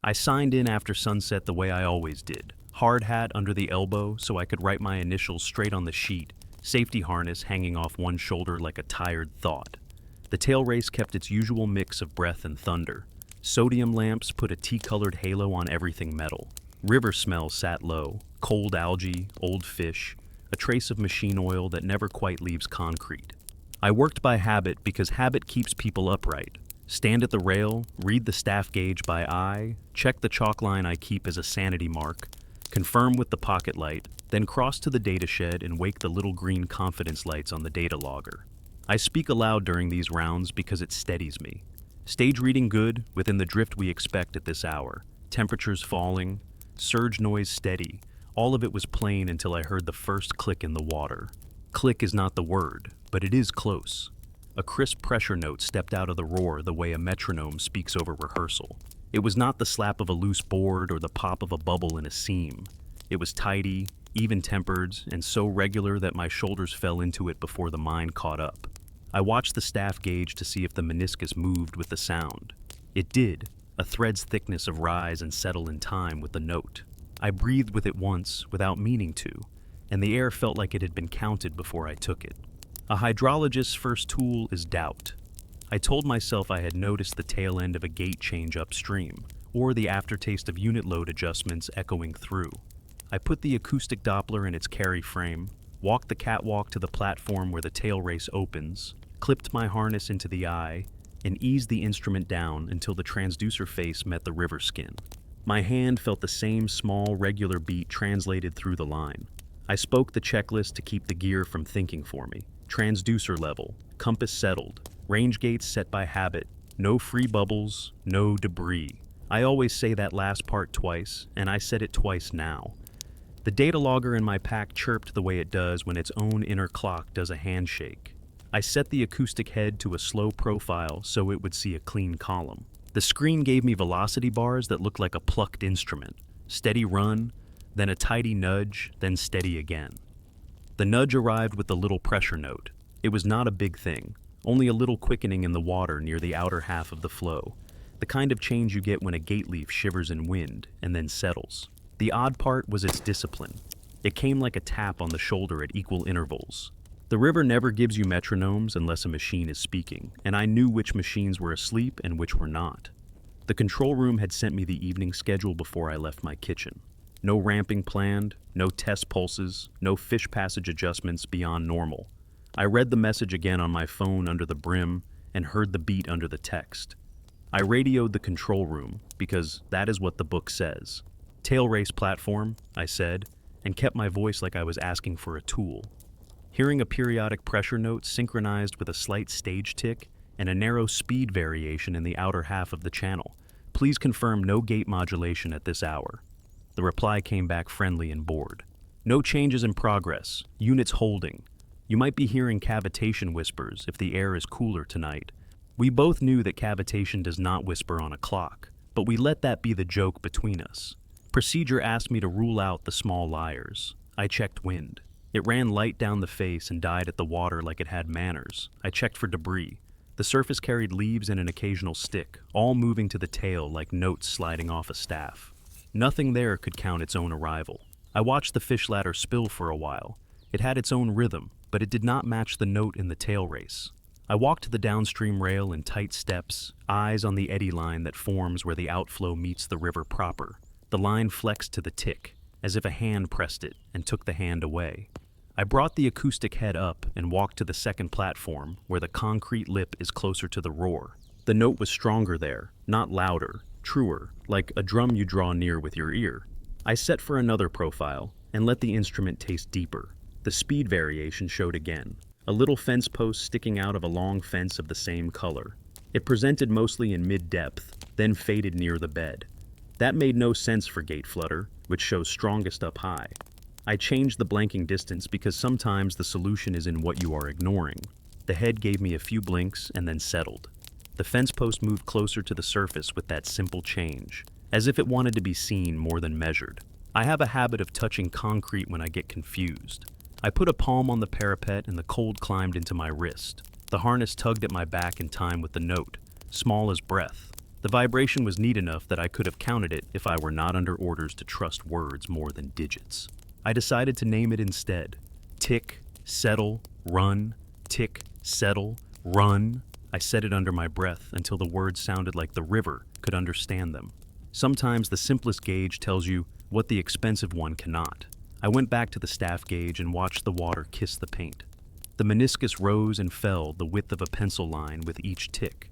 I signed in after sunset the way I always did. Hard hat under the elbow so I could write my initials straight on the sheet, safety harness hanging off one shoulder like a tired thought. The tail race kept its usual mix of breath and thunder. Sodium lamps put a tea-colored halo on everything metal. River smell sat low, cold algae, old fish, a trace of machine oil that never quite leaves concrete. I worked by habit because habit keeps people upright. Stand at the rail, read the staff gauge by eye, check the chalk line I keep as a sanity mark, confirm with the pocket light, then cross to the data shed and wake the little green confidence lights on the data logger. I speak aloud during these rounds because it steadies me. Stage reading good, within the drift we expect at this hour. Temperatures falling, surge noise steady. All of it was plain until I heard the first click in the water. Click is not the word, but it is close. A crisp pressure note stepped out of the roar the way a metronome speaks over rehearsal. It was not the slap of a loose board or the pop of a bubble in a seam. It was tidy, even-tempered, and so regular that my shoulders fell into it before the mind caught up. I watched the staff gauge to see if the meniscus moved with the sound. It did, a thread's thickness of rise and settle in time with the note. I breathed with it once, without meaning to, and the air felt like it had been counted before I took it. A hydrologist's first tool is doubt. I told myself I had noticed the tail end of a gate change upstream, or the aftertaste of unit load adjustments echoing through. I put the acoustic Doppler in its carry frame, walked the catwalk to the platform where the tail race opens, clipped my harness into the eye, and eased the instrument down until the transducer face met the river skin. My hand felt the same small, regular beat translated through the line. I spoke the checklist to keep the gear from thinking for me. Transducer level, compass settled, range gates set by habit, no free bubbles, no debris. I always say that last part twice, and I said it twice now. The data logger in my pack chirped the way it does when its own inner clock does a handshake. I set the acoustic head to a slow profile so it would see a clean column. The screen gave me velocity bars that looked like a plucked instrument. Steady run, then a tidy nudge, then steady again. The nudge arrived with the little pressure note. It was not a big thing, only a little quickening in the water near the outer half of the flow, the kind of change you get when a gate leaf shivers in wind and then settles. The odd part was its discipline. It came like a tap on the shoulder at equal intervals. The river never gives you metronomes unless a machine is speaking, and I knew which machines were asleep and which were not. The control room had sent me the evening schedule before I left my kitchen. No ramping planned, no test pulses, no fish passage adjustments beyond normal. I read the message again on my phone under the brim and heard the beat under the text. I radioed the control room because that is what the book says. Tail race platform, I said, and kept my voice like I was asking for a tool. Hearing a periodic pressure note synchronized with a slight stage tick and a narrow speed variation in the outer half of the channel. Please confirm no gate modulation at this hour. The reply came back friendly and bored. No changes in progress. Units holding. You might be hearing cavitation whispers if the air is cooler tonight. We both knew that cavitation does not whisper on a clock, but we let that be the joke between us. Procedure asked me to rule out the small liars. I checked wind. It ran light down the face and died at the water like it had manners. I checked for debris. The surface carried leaves and an occasional stick, all moving to the tail like notes sliding off a staff. Nothing there could count its own arrival. I watched the fish ladder spill for a while. It had its own rhythm, but it did not match the note in the tail race. I walked to the downstream rail in tight steps, eyes on the eddy line that forms where the outflow meets the river proper. The line flexed to the tick, as if a hand pressed it and took the hand away. I brought the acoustic head up and walked to the second platform, where the concrete lip is closer to the roar. The note was stronger there, not louder, truer, like a drum you draw near with your ear. I set for another profile and let the instrument taste deeper. The speed variation showed again, a little fence post sticking out of a long fence of the same color. It presented mostly in mid-depth, then faded near the bed. That made no sense for gate flutter, which shows strongest up high. I changed the blanking distance because sometimes the solution is in what you are ignoring. The head gave me a few blinks and then settled. The fence post moved closer to the surface with that simple change, as if it wanted to be seen more than measured. I have a habit of touching concrete when I get confused. I put a palm on the parapet and the cold climbed into my wrist. The harness tugged at my back in time with the note, small as breath. The vibration was neat enough that I could have counted it if I were not under orders to trust words more than digits. I decided to name it instead. Tick, settle, run, tick, settle, run. I said it under my breath until the words sounded like the river could understand them. Sometimes the simplest gauge tells you what the expensive one cannot. I went back to the staff gauge and watched the water kiss the paint. The meniscus rose and fell the width of a pencil line with each tick.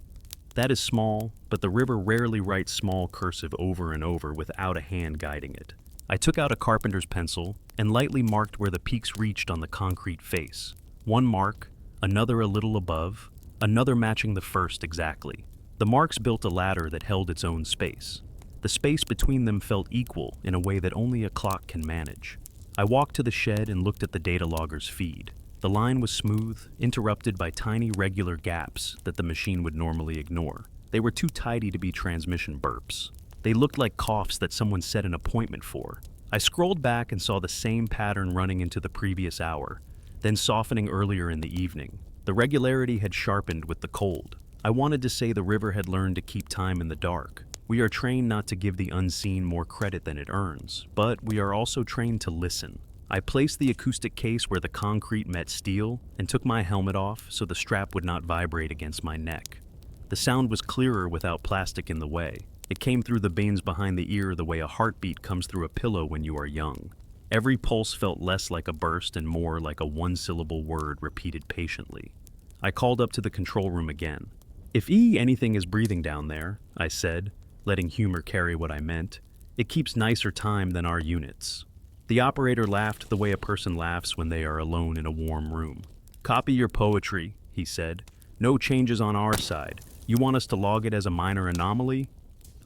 That is small, but the river rarely writes small cursive over and over without a hand guiding it. I took out a carpenter's pencil and lightly marked where the peaks reached on the concrete face. One mark, another a little above, another matching the first exactly. The marks built a ladder that held its own space. The space between them felt equal in a way that only a clock can manage. I walked to the shed and looked at the datalogger's feed. The line was smooth, interrupted by tiny regular gaps that the machine would normally ignore. They were too tidy to be transmission burps. They looked like coughs that someone set an appointment for. I scrolled back and saw the same pattern running into the previous hour, then softening earlier in the evening. The regularity had sharpened with the cold. I wanted to say the river had learned to keep time in the dark. We are trained not to give the unseen more credit than it earns, but we are also trained to listen. I placed the acoustic case where the concrete met steel and took my helmet off so the strap would not vibrate against my neck. The sound was clearer without plastic in the way. It came through the veins behind the ear the way a heartbeat comes through a pillow when you are young. Every pulse felt less like a burst and more like a one-syllable word repeated patiently. I called up to the control room again. "If anything is breathing down there," I said, letting humor carry what I meant. "It keeps nicer time than our units." The operator laughed the way a person laughs when they are alone in a warm room. "Copy your poetry," he said. "No changes on our side. You want us to log it as a minor anomaly?"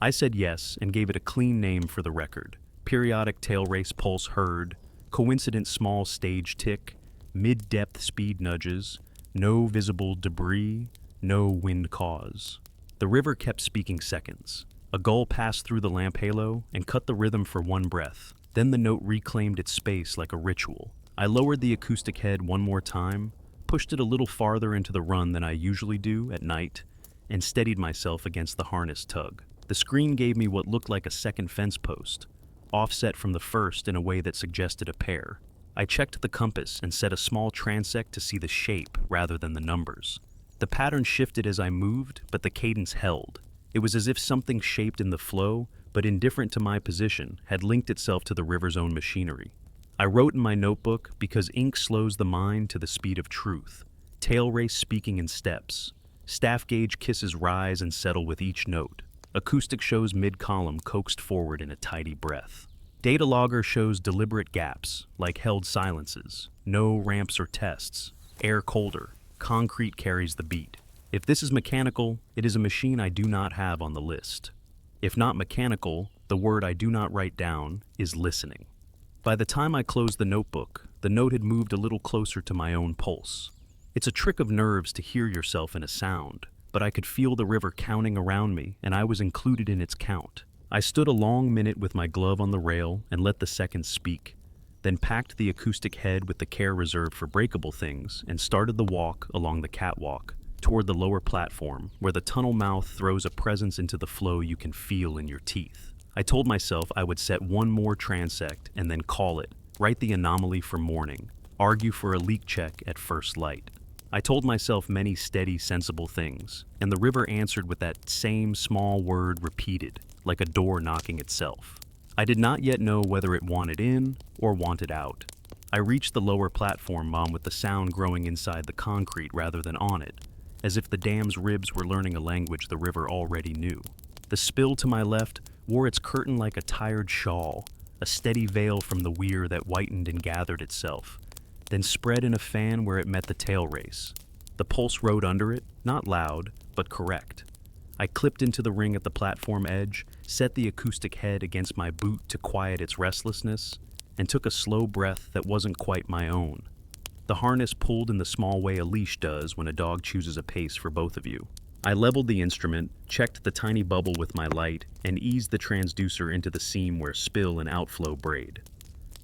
I said yes and gave it a clean name for the record. Periodic tailrace pulse heard, coincident small stage tick, mid-depth speed nudges, no visible debris, no wind cause. The river kept speaking seconds. A gull passed through the lamp halo and cut the rhythm for one breath. Then the note reclaimed its space like a ritual. I lowered the acoustic head one more time, pushed it a little farther into the run than I usually do at night, and steadied myself against the harness tug. The screen gave me what looked like a second fence post, offset from the first in a way that suggested a pair. I checked the compass and set a small transect to see the shape rather than the numbers. The pattern shifted as I moved, but the cadence held. It was as if something shaped in the flow, but indifferent to my position, had linked itself to the river's own machinery. I wrote in my notebook because ink slows the mind to the speed of truth. Tailrace speaking in steps. Staff gauge kisses rise and settle with each note. Acoustic shows mid-column coaxed forward in a tidy breath. Datalogger shows deliberate gaps, like held silences. No ramps or tests. Air colder. Concrete carries the beat. If this is mechanical, it is a machine I do not have on the list. If not mechanical, the word I do not write down is listening. By the time I closed the notebook, the note had moved a little closer to my own pulse. It's a trick of nerves to hear yourself in a sound, but I could feel the river counting around me, and I was included in its count. I stood a long minute with my glove on the rail and let the seconds speak, then packed the acoustic head with the care reserved for breakable things and started the walk along the catwalk toward the lower platform, where the tunnel mouth throws a presence into the flow you can feel in your teeth. I told myself I would set one more transect and then call it, write the anomaly for morning, argue for a leak check at first light. I told myself many steady, sensible things, and the river answered with that same small word repeated, like a door knocking itself. I did not yet know whether it wanted in or wanted out. I reached the lower platform, with the sound growing inside the concrete rather than on it, as if the dam's ribs were learning a language the river already knew. The spill to my left wore its curtain like a tired shawl, a steady veil from the weir that whitened and gathered itself, then spread in a fan where it met the tail race. The pulse rode under it, not loud, but correct. I clipped into the ring at the platform edge, set the acoustic head against my boot to quiet its restlessness, and took a slow breath that wasn't quite my own. The harness pulled in the small way a leash does when a dog chooses a pace for both of you. I leveled the instrument, checked the tiny bubble with my light, and eased the transducer into the seam where spill and outflow braid.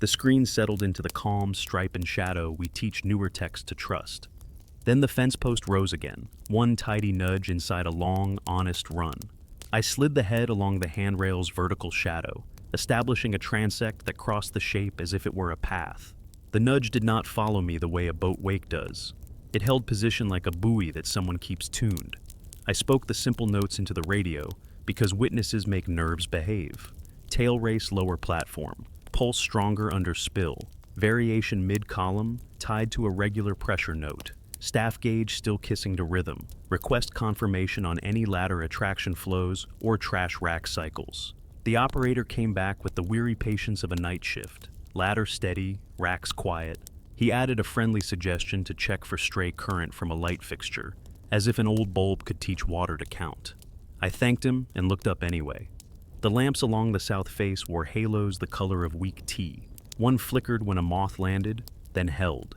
The screen settled into the calm stripe and shadow we teach newer techs to trust. Then the fence post rose again, one tidy nudge inside a long, honest run. I slid the head along the handrail's vertical shadow, establishing a transect that crossed the shape as if it were a path. The nudge did not follow me the way a boat wake does. It held position like a buoy that someone keeps tuned. I spoke the simple notes into the radio because witnesses make nerves behave. Tail race lower platform, pulse stronger under spill, variation mid-column tied to a regular pressure note, staff gauge still kissing to rhythm, request confirmation on any ladder attraction flows or trash rack cycles. The operator came back with the weary patience of a night shift, ladder steady, racks quiet. He added a friendly suggestion to check for stray current from a light fixture, as if an old bulb could teach water to count. I thanked him and looked up anyway. The lamps along the south face wore halos the color of weak tea. One flickered when a moth landed, then held.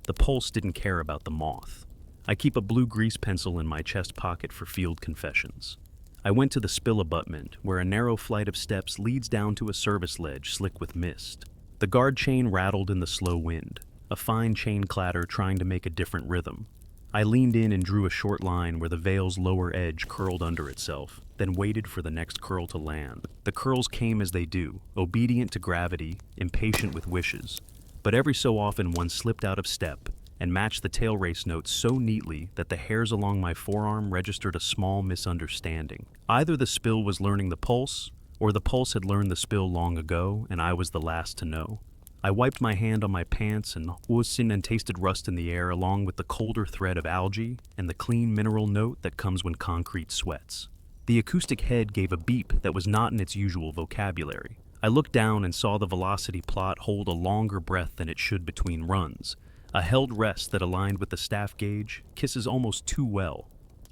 The pulse didn't care about the moth. I keep a blue grease pencil in my chest pocket for field confessions. I went to the spill abutment, where a narrow flight of steps leads down to a service ledge slick with mist. The guard chain rattled in the slow wind, a fine chain clatter trying to make a different rhythm. I leaned in and drew a short line where the veil's lower edge curled under itself, then waited for the next curl to land. The curls came as they do, obedient to gravity, impatient with wishes. But every so often one slipped out of step and matched the tail race notes so neatly that the hairs along my forearm registered a small misunderstanding. Either the spill was learning the pulse, or the pulse had learned the spill long ago and I was the last to know. I wiped my hand on my pants and tasted rust in the air along with the colder thread of algae and the clean mineral note that comes when concrete sweats. The acoustic head gave a beep that was not in its usual vocabulary. I looked down and saw the velocity plot hold a longer breath than it should between runs. A held rest that aligned with the staff gauge kisses almost too well.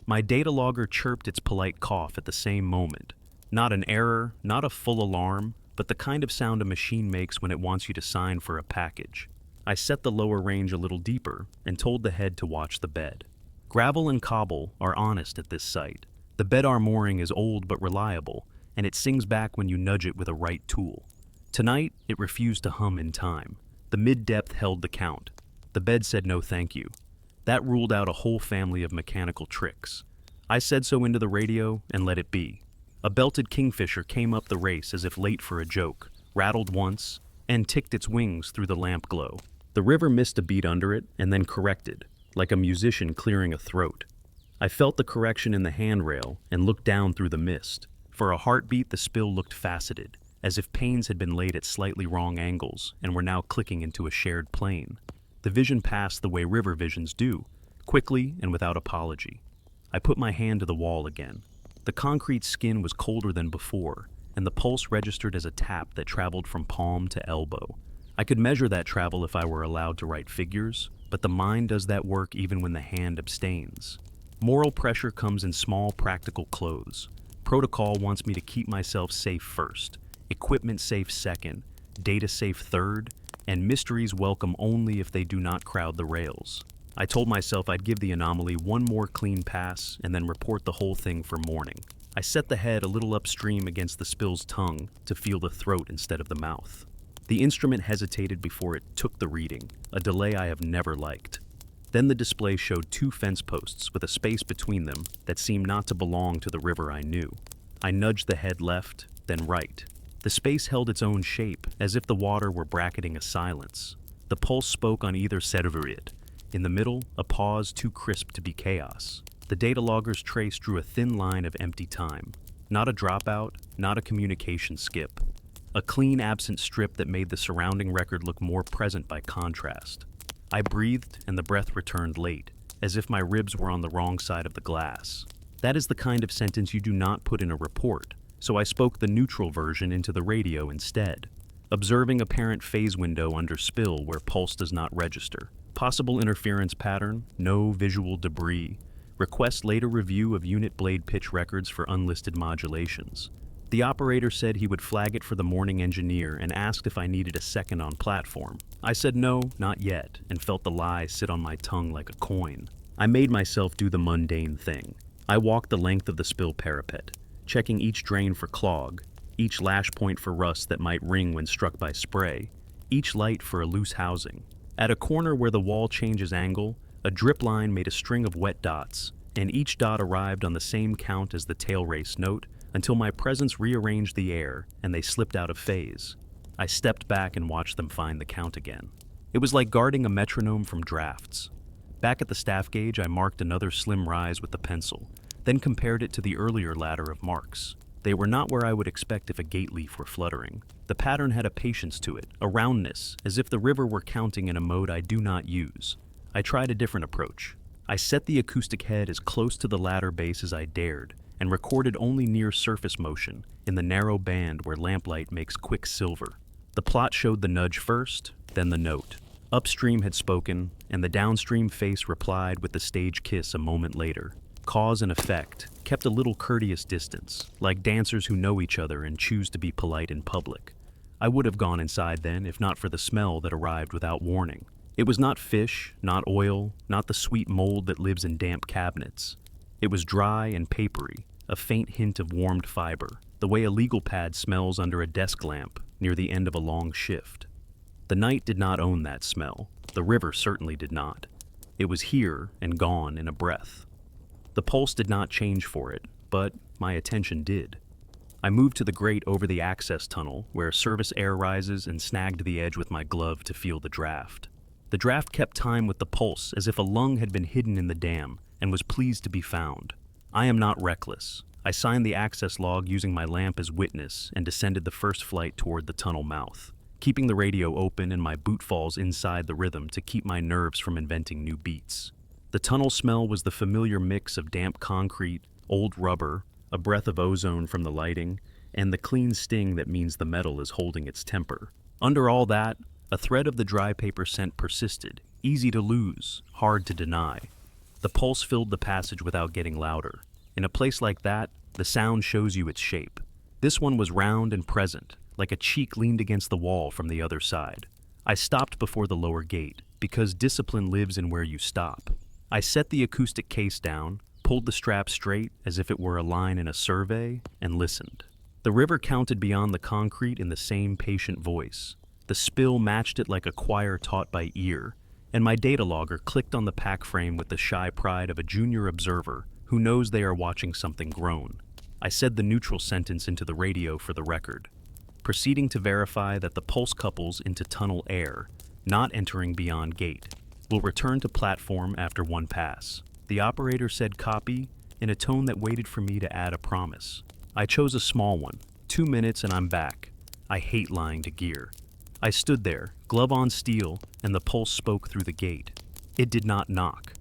My datalogger chirped its polite cough at the same moment. Not an error, not a full alarm, but the kind of sound a machine makes when it wants you to sign for a package. I set the lower range a little deeper and told the head to watch the bed. Gravel and cobble are honest at this site. The bed arm mooring is old but reliable, and it sings back when you nudge it with a right tool. Tonight, it refused to hum in time. The mid-depth held the count. The bed said no thank you. That ruled out a whole family of mechanical tricks. I said so into the radio and let it be. A belted kingfisher came up the race as if late for a joke, rattled once, and ticked its wings through the lamp glow. The river missed a beat under it and then corrected, like a musician clearing a throat. I felt the correction in the handrail and looked down through the mist. For a heartbeat, the spill looked faceted, as if panes had been laid at slightly wrong angles and were now clicking into a shared plane. The vision passed the way river visions do, quickly and without apology. I put my hand to the wall again. The concrete skin was colder than before, and the pulse registered as a tap that traveled from palm to elbow. I could measure that travel if I were allowed to write figures, but the mind does that work even when the hand abstains. Moral pressure comes in small, practical clothes. Protocol wants me to keep myself safe first, equipment safe second, data safe third, and mysteries welcome only if they do not crowd the rails. I told myself I'd give the anomaly one more clean pass and then report the whole thing for morning. I set the head a little upstream against the spill's tongue to feel the throat instead of the mouth. The instrument hesitated before it took the reading, a delay I have never liked. Then the display showed 2 fence posts with a space between them that seemed not to belong to the river I knew. I nudged the head left, then right. The space held its own shape, as if the water were bracketing a silence. The pulse spoke on either side of it. In the middle, a pause too crisp to be chaos. The datalogger's trace drew a thin line of empty time. Not a dropout, not a communication skip. A clean, absent strip that made the surrounding record look more present by contrast. I breathed, and the breath returned late, as if my ribs were on the wrong side of the glass. That is the kind of sentence you do not put in a report, so I spoke the neutral version into the radio instead. Observing apparent phase window under spill where pulse does not register. Possible interference pattern, no visual debris. Request later review of unit blade pitch records for unlisted modulations. The operator said he would flag it for the morning engineer and asked if I needed a second on platform. I said no, not yet, and felt the lie sit on my tongue like a coin. I made myself do the mundane thing. I walked the length of the spill parapet, checking each drain for clog, each lash point for rust that might ring when struck by spray, each light for a loose housing. At a corner where the wall changes angle, a drip line made a string of wet dots, and each dot arrived on the same count as the tail race note, until my presence rearranged the air and they slipped out of phase. I stepped back and watched them find the count again. It was like guarding a metronome from drafts. Back at the staff gauge, I marked another slim rise with the pencil, then compared it to the earlier ladder of marks. They were not where I would expect if a gate leaf were fluttering. The pattern had a patience to it, a roundness, as if the river were counting in a mode I do not use. I tried a different approach. I set the acoustic head as close to the ladder base as I dared, and recorded only near surface motion, in the narrow band where lamplight makes quick silver. The plot showed the nudge first, then the note. Upstream had spoken, and the downstream face replied with the stage kiss a moment later. Cause and effect kept a little courteous distance, like dancers who know each other and choose to be polite in public. I would have gone inside then if not for the smell that arrived without warning. It was not fish, not oil, not the sweet mold that lives in damp cabinets. It was dry and papery, a faint hint of warmed fiber, the way a legal pad smells under a desk lamp near the end of a long shift. The night did not own that smell. The river certainly did not. It was here and gone in a breath. The pulse did not change for it, but my attention did. I moved to the grate over the access tunnel, where service air rises, and snagged the edge with my glove to feel the draft. The draft kept time with the pulse, as if a lung had been hidden in the dam and was pleased to be found. I am not reckless. I signed the access log using my lamp as witness and descended the first flight toward the tunnel mouth, keeping the radio open and my boot falls inside the rhythm to keep my nerves from inventing new beats. The tunnel smell was the familiar mix of damp concrete, old rubber, a breath of ozone from the lighting, and the clean sting that means the metal is holding its temper. Under all that, a thread of the dry paper scent persisted, easy to lose, hard to deny. The pulse filled the passage without getting louder. In a place like that, the sound shows you its shape. This one was round and present, like a cheek leaned against the wall from the other side. I stopped before the lower gate, because discipline lives in where you stop. I set the acoustic case down, pulled the strap straight as if it were a line in a survey, and listened. The river counted beyond the concrete in the same patient voice. The spill matched it like a choir taught by ear, and my datalogger clicked on the pack frame with the shy pride of a junior observer who knows they are watching something groan. I said the neutral sentence into the radio for the record, proceeding to verify that the pulse couples into tunnel air, not entering beyond gate. Will return to platform after one pass. The operator said copy in a tone that waited for me to add a promise. I chose a small one. 2 minutes and I'm back. I hate lying to gear. I stood there, glove on steel, and the pulse spoke through the gate. It did not knock.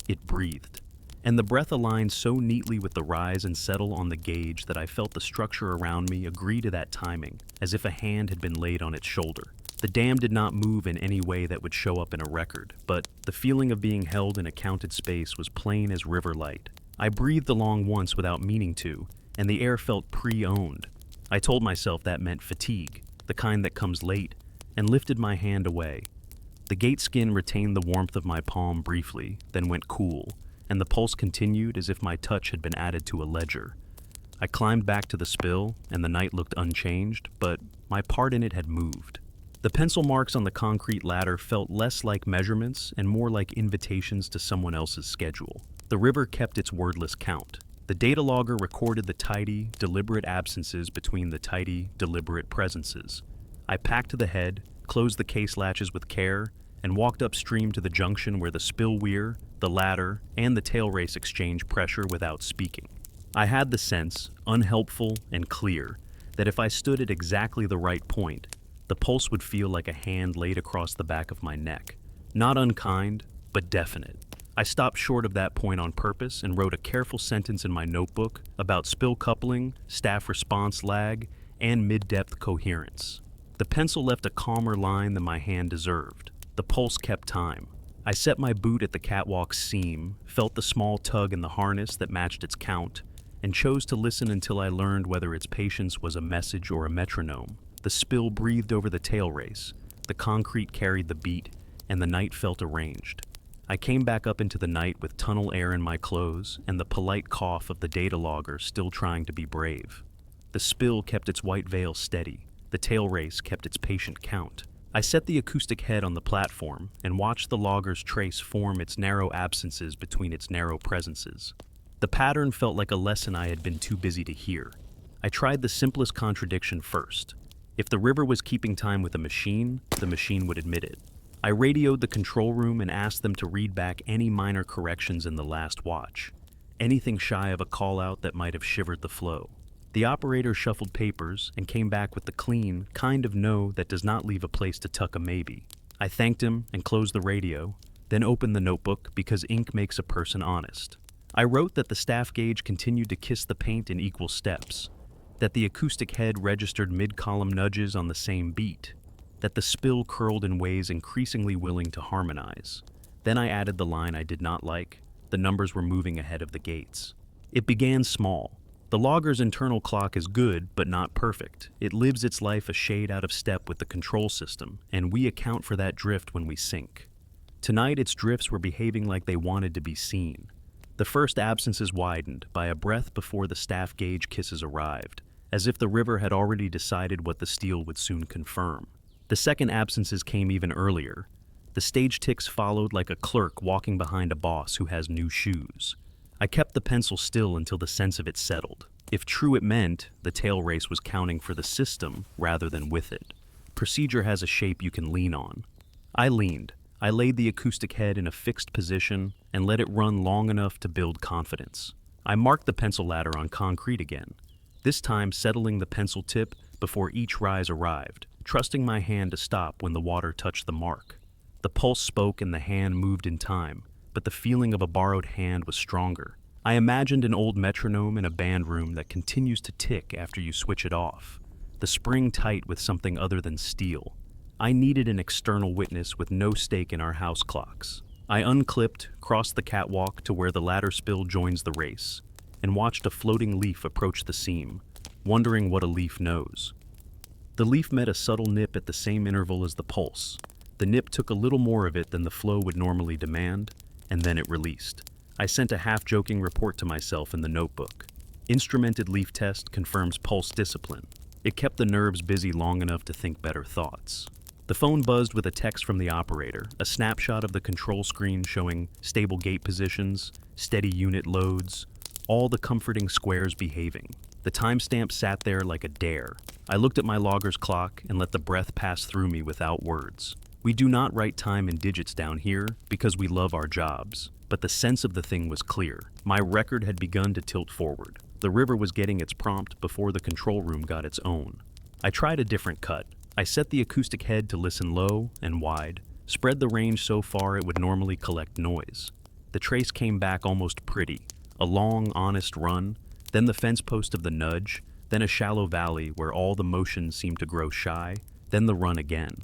It breathed. And the breath aligned so neatly with the rise and settle on the gauge that I felt the structure around me agree to that timing, as if a hand had been laid on its shoulder. The dam did not move in any way that would show up in a record, but the feeling of being held in a counted space was plain as river light. I breathed along once without meaning to, and the air felt pre-owned. I told myself that meant fatigue, the kind that comes late, and lifted my hand away. The gate skin retained the warmth of my palm briefly, then went cool, and the pulse continued as if my touch had been added to a ledger. I climbed back to the spill, and the night looked unchanged, but my part in it had moved. The pencil marks on the concrete ladder felt less like measurements and more like invitations to someone else's schedule. The river kept its wordless count. The datalogger recorded the tidy, deliberate absences between the tidy, deliberate presences. I packed the head, closed the case latches with care, and walked upstream to the junction where the spill weir, the ladder, and the tail race exchange pressure without speaking. I had the sense, unhelpful and clear, that if I stood at exactly the right point, the pulse would feel like a hand laid across the back of my neck. Not unkind, but definite. I stopped short of that point on purpose and wrote a careful sentence in my notebook about spill coupling, staff response lag, and mid-depth coherence. The pencil left a calmer line than my hand deserved. The pulse kept time. I set my boot at the catwalk's seam, felt the small tug in the harness that matched its count, and chose to listen until I learned whether its patience was a message or a metronome. The spill breathed over the tail race, the concrete carried the beat, and the night felt arranged. I came back up into the night with tunnel air in my clothes and the polite cough of the datalogger still trying to be brave. The spill kept its white veil steady, the tail race kept its patient count. I set the acoustic head on the platform and watched the logger's trace form its narrow absences between its narrow presences. The pattern felt like a lesson I had been too busy to hear. I tried the simplest contradiction first. If the river was keeping time with the machine would admit it. I radioed the control room and asked them to read back any minor corrections in the last watch. Anything shy of a call-out that might have shivered the flow. The operator shuffled papers and came back with the clean, kind of no that does not leave a place to tuck a maybe. I thanked him and closed the radio, then opened the notebook because ink makes a person honest. I wrote that the staff gauge continued to kiss the paint in equal steps, that the acoustic head registered mid-column nudges on the same beat, that the spill curled in ways increasingly willing to harmonize. Then I added the line I did not like. The numbers were moving ahead of the gates. It began small. The logger's internal clock is good, but not perfect. It lives its life a shade out of step with the control system, and we account for that drift when we sync. Tonight, its drifts were behaving like they wanted to be seen. The first absences widened by a breath before the staff gauge kisses arrived, as if the river had already decided what the steel would soon confirm. The second absences came even earlier. The stage ticks followed like a clerk walking behind a boss who has new shoes. I kept the pencil still until the sense of it settled. If true it meant, the tail race was counting for the system rather than with it. Procedure has a shape you can lean on. I leaned. I laid the acoustic head in a fixed position and let it run long enough to build confidence. I marked the pencil ladder on concrete again, this time settling the pencil tip before each rise arrived, trusting my hand to stop when the water touched the mark. The pulse spoke and the hand moved in time, but the feeling of a borrowed hand was stronger. I imagined an old metronome in a band room that continues to tick after you switch it off, the spring tight with something other than steel. I needed an external witness with no stake in our house clocks. I unclipped, crossed the catwalk to where the ladder spill joins the race, and watched a floating leaf approach the seam, wondering what a leaf knows. The leaf met a subtle nip at the same interval as the pulse. The nip took a little more of it than the flow would normally demand, and then it released. I sent a half-joking report to myself in the notebook. Instrumented leaf test confirms pulse discipline. It kept the nerves busy long enough to think better thoughts. The phone buzzed with a text from the operator, a snapshot of the control screen showing stable gate positions, steady unit loads, all the comforting squares behaving. The timestamp sat there like a dare. I looked at my logger's clock and let the breath pass through me without words. We do not write time in digits down here because we love our jobs, but the sense of the thing was clear. My record had begun to tilt forward. The river was getting its prompt before the control room got its own. I tried a different cut. I set the acoustic head to listen low and wide, spread the range so far it would normally collect noise. The trace came back almost pretty, a long, honest run, then the fence post of the nudge, then a shallow valley where all the motion seemed to grow shy, then the run again.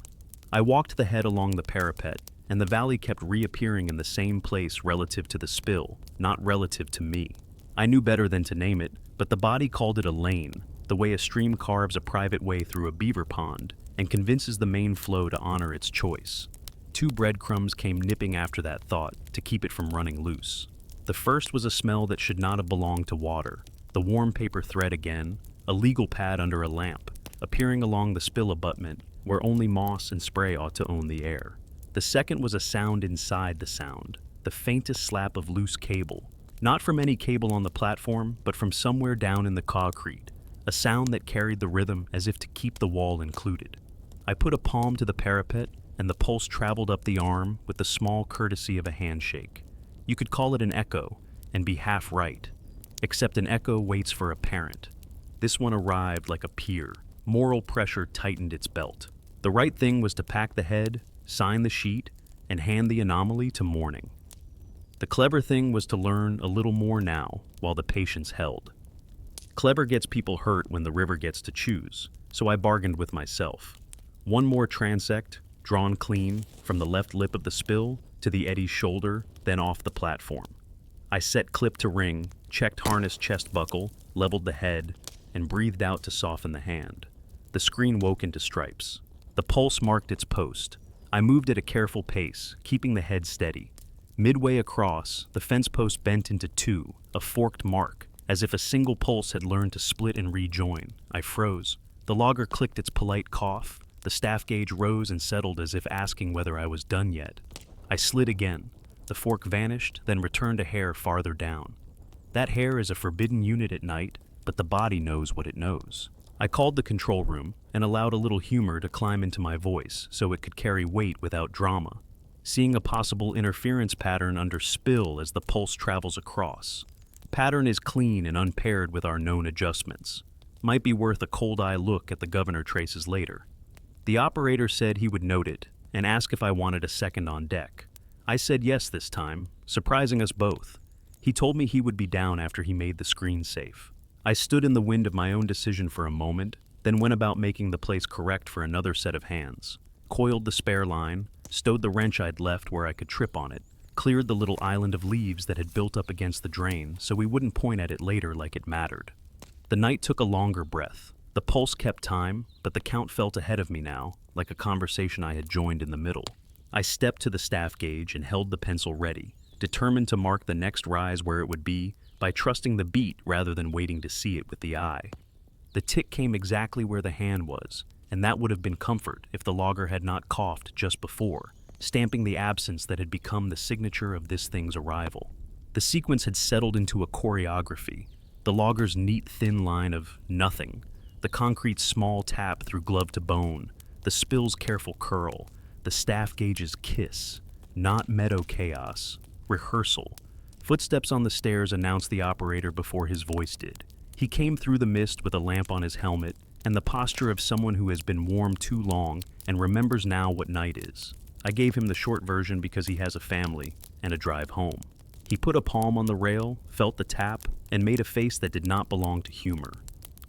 I walked the head along the parapet, and the valley kept reappearing in the same place relative to the spill, not relative to me. I knew better than to name it, but the body called it a lane, the way a stream carves a private way through a beaver pond and convinces the main flow to honor its choice. 2 breadcrumbs came nipping after that thought to keep it from running loose. The first was a smell that should not have belonged to water, the warm paper thread again, a legal pad under a lamp, appearing along the spill abutment where only moss and spray ought to own the air. The second was a sound inside the sound, the faintest slap of loose cable, not from any cable on the platform, but from somewhere down in the concrete, a sound that carried the rhythm as if to keep the wall included. I put a palm to the parapet, and the pulse traveled up the arm with the small courtesy of a handshake. You could call it an echo, and be half right, except an echo waits for a parent. This one arrived like a pier. Moral pressure tightened its belt. The right thing was to pack the head, sign the sheet, and hand the anomaly to morning. The clever thing was to learn a little more now while the patience held. Clever gets people hurt when the river gets to choose, so I bargained with myself. One more transect, drawn clean, from the left lip of the spill to the eddy's shoulder, then off the platform. I set clip to ring, checked harness chest buckle, leveled the head, and breathed out to soften the hand. The screen woke into stripes. The pulse marked its post. I moved at a careful pace, keeping the head steady. Midway across, the fence post bent into 2, a forked mark, as if a single pulse had learned to split and rejoin. I froze. The logger clicked its polite cough. The staff gauge rose and settled as if asking whether I was done yet. I slid again. The fork vanished, then returned a hair farther down. That hair is a forbidden unit at night, but the body knows what it knows. I called the control room and allowed a little humor to climb into my voice so it could carry weight without drama, seeing a possible interference pattern under spill as the pulse travels across. Pattern is clean and unpaired with our known adjustments. Might be worth a cold eye look at the governor traces later. The operator said he would note it and ask if I wanted a second on deck. I said yes this time, surprising us both. He told me he would be down after he made the screen safe. I stood in the wind of my own decision for a moment, then went about making the place correct for another set of hands. Coiled the spare line, stowed the wrench I'd left where I could trip on it, cleared the little island of leaves that had built up against the drain so we wouldn't point at it later like it mattered. The night took a longer breath. The pulse kept time, but the count felt ahead of me now, like a conversation I had joined in the middle. I stepped to the staff gauge and held the pencil ready, determined to mark the next rise where it would be by trusting the beat rather than waiting to see it with the eye. The tick came exactly where the hand was, and that would have been comfort if the logger had not coughed just before, stamping the absence that had become the signature of this thing's arrival. The sequence had settled into a choreography, the logger's neat thin line of nothing, the concrete's small tap through glove to bone, the spill's careful curl, the staff gauge's kiss, not meadow chaos, rehearsal. Footsteps on the stairs announced the operator before his voice did. He came through the mist with a lamp on his helmet and the posture of someone who has been warm too long and remembers now what night is. I gave him the short version because he has a family and a drive home. He put a palm on the rail, felt the tap, and made a face that did not belong to humor.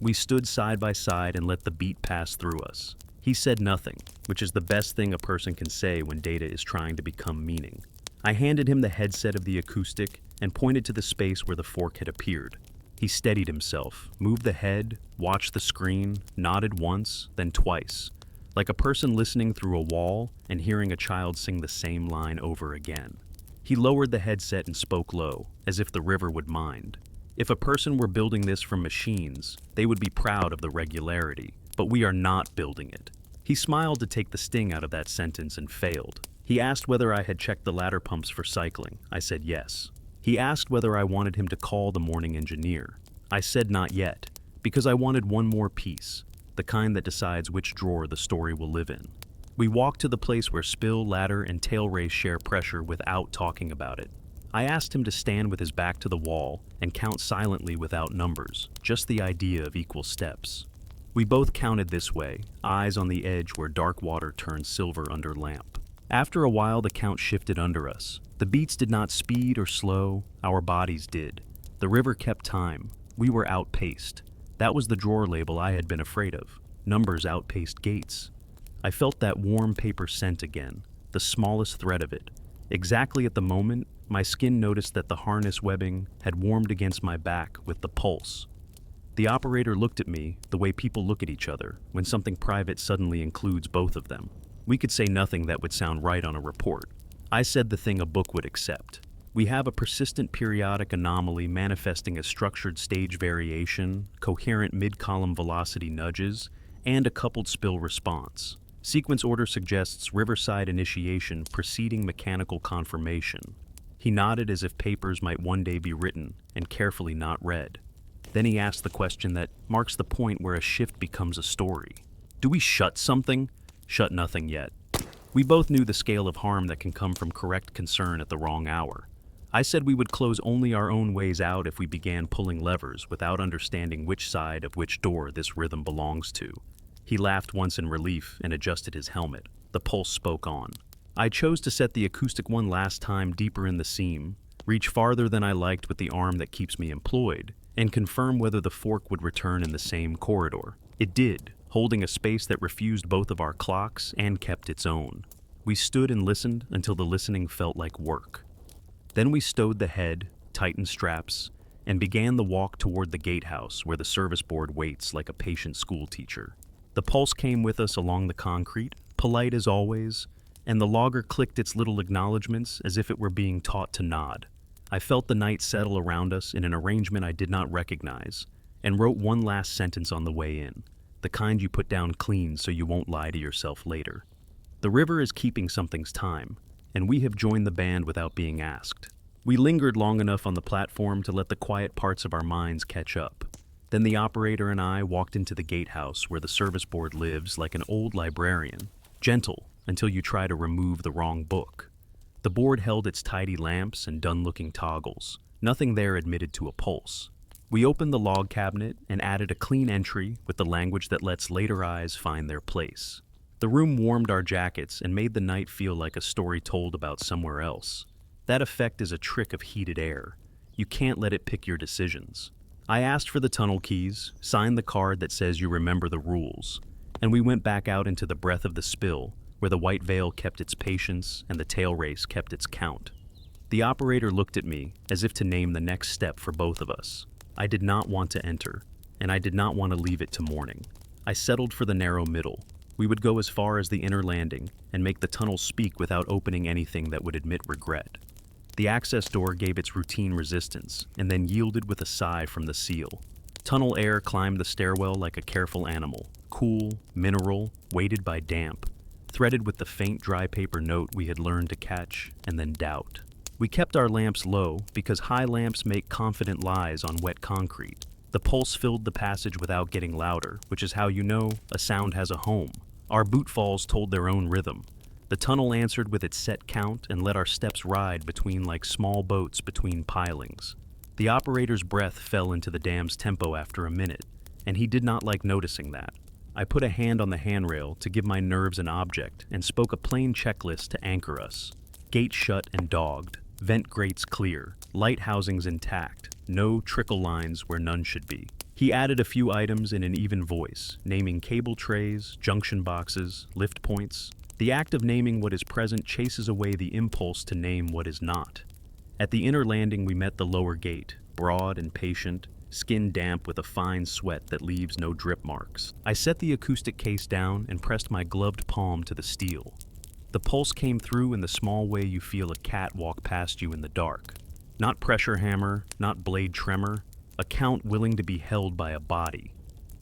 We stood side by side and let the beat pass through us. He said nothing, which is the best thing a person can say when data is trying to become meaning. I handed him the headset of the acoustic and pointed to the space where the fork had appeared. He steadied himself, moved the head, watched the screen, nodded once, then twice, like a person listening through a wall and hearing a child sing the same line over again. He lowered the headset and spoke low, as if the river would mind. If a person were building this from machines, they would be proud of the regularity, but we are not building it. He smiled to take the sting out of that sentence and failed. He asked whether I had checked the ladder pumps for cycling. I said yes. He asked whether I wanted him to call the morning engineer. I said not yet, because I wanted one more piece, the kind that decides which drawer the story will live in. We walked to the place where spill, ladder, and tailrace share pressure without talking about it. I asked him to stand with his back to the wall and count silently without numbers, just the idea of equal steps. We both counted this way, eyes on the edge where dark water turns silver under lamp. After a while, the count shifted under us. The beats did not speed or slow, our bodies did. The river kept time. We were outpaced. That was the drawer label I had been afraid of. Numbers outpaced gates. I felt that warm paper scent again, the smallest thread of it. Exactly at the moment, my skin noticed that the harness webbing had warmed against my back with the pulse. The operator looked at me the way people look at each other when something private suddenly includes both of them. We could say nothing that would sound right on a report. I said the thing a book would accept. We have a persistent periodic anomaly manifesting a structured stage variation, coherent mid-column velocity nudges, and a coupled spill response. Sequence order suggests riverside initiation preceding mechanical confirmation. He nodded as if papers might one day be written and carefully not read. Then he asked the question that marks the point where a shift becomes a story. Do we shut something? Shut nothing yet. We both knew the scale of harm that can come from correct concern at the wrong hour. I said we would close only our own ways out if we began pulling levers without understanding which side of which door this rhythm belongs to. He laughed once in relief and adjusted his helmet. The pulse spoke on. I chose to set the acoustic one last time deeper in the seam, reach farther than I liked with the arm that keeps me employed, and confirm whether the fork would return in the same corridor. It did, holding a space that refused both of our clocks and kept its own. We stood and listened until the listening felt like work. Then we stowed the head, tightened straps, and began the walk toward the gatehouse where the service board waits like a patient schoolteacher. The pulse came with us along the concrete, polite as always, and the logger clicked its little acknowledgments as if it were being taught to nod. I felt the night settle around us in an arrangement I did not recognize, and wrote one last sentence on the way in, the kind you put down clean so you won't lie to yourself later. The river is keeping something's time, and we have joined the band without being asked. We lingered long enough on the platform to let the quiet parts of our minds catch up. Then the operator and I walked into the gatehouse where the service board lives like an old librarian, gentle until you try to remove the wrong book. The board held its tidy lamps and done-looking toggles. Nothing there admitted to a pulse. We opened the log cabinet and added a clean entry with the language that lets later eyes find their place. The room warmed our jackets and made the night feel like a story told about somewhere else. That effect is a trick of heated air. You can't let it pick your decisions. I asked for the tunnel keys, signed the card that says you remember the rules, and we went back out into the breath of the spill, where the white veil kept its patience and the tail race kept its count. The operator looked at me as if to name the next step for both of us. I did not want to enter, and I did not want to leave it to morning. I settled for the narrow middle. We would go as far as the inner landing and make the tunnel speak without opening anything that would admit regret. The access door gave its routine resistance and then yielded with a sigh from the seal. Tunnel air climbed the stairwell like a careful animal, cool, mineral, weighted by damp, threaded with the faint dry paper note we had learned to catch and then doubt. We kept our lamps low because high lamps make confident lies on wet concrete. The pulse filled the passage without getting louder, which is how you know a sound has a home. Our boot falls told their own rhythm. The tunnel answered with its set count and let our steps ride between like small boats between pilings. The operator's breath fell into the dam's tempo after a minute, and he did not like noticing that. I put a hand on the handrail to give my nerves an object and spoke a plain checklist to anchor us. Gate shut and dogged, vent grates clear, light housings intact, no trickle lines where none should be. He added a few items in an even voice, naming cable trays, junction boxes, lift points. The act of naming what is present chases away the impulse to name what is not. At the inner landing we met the lower gate, broad and patient, skin damp with a fine sweat that leaves no drip marks. I set the acoustic case down and pressed my gloved palm to the steel. The pulse came through in the small way you feel a cat walk past you in the dark. Not pressure hammer, not blade tremor, a count willing to be held by a body.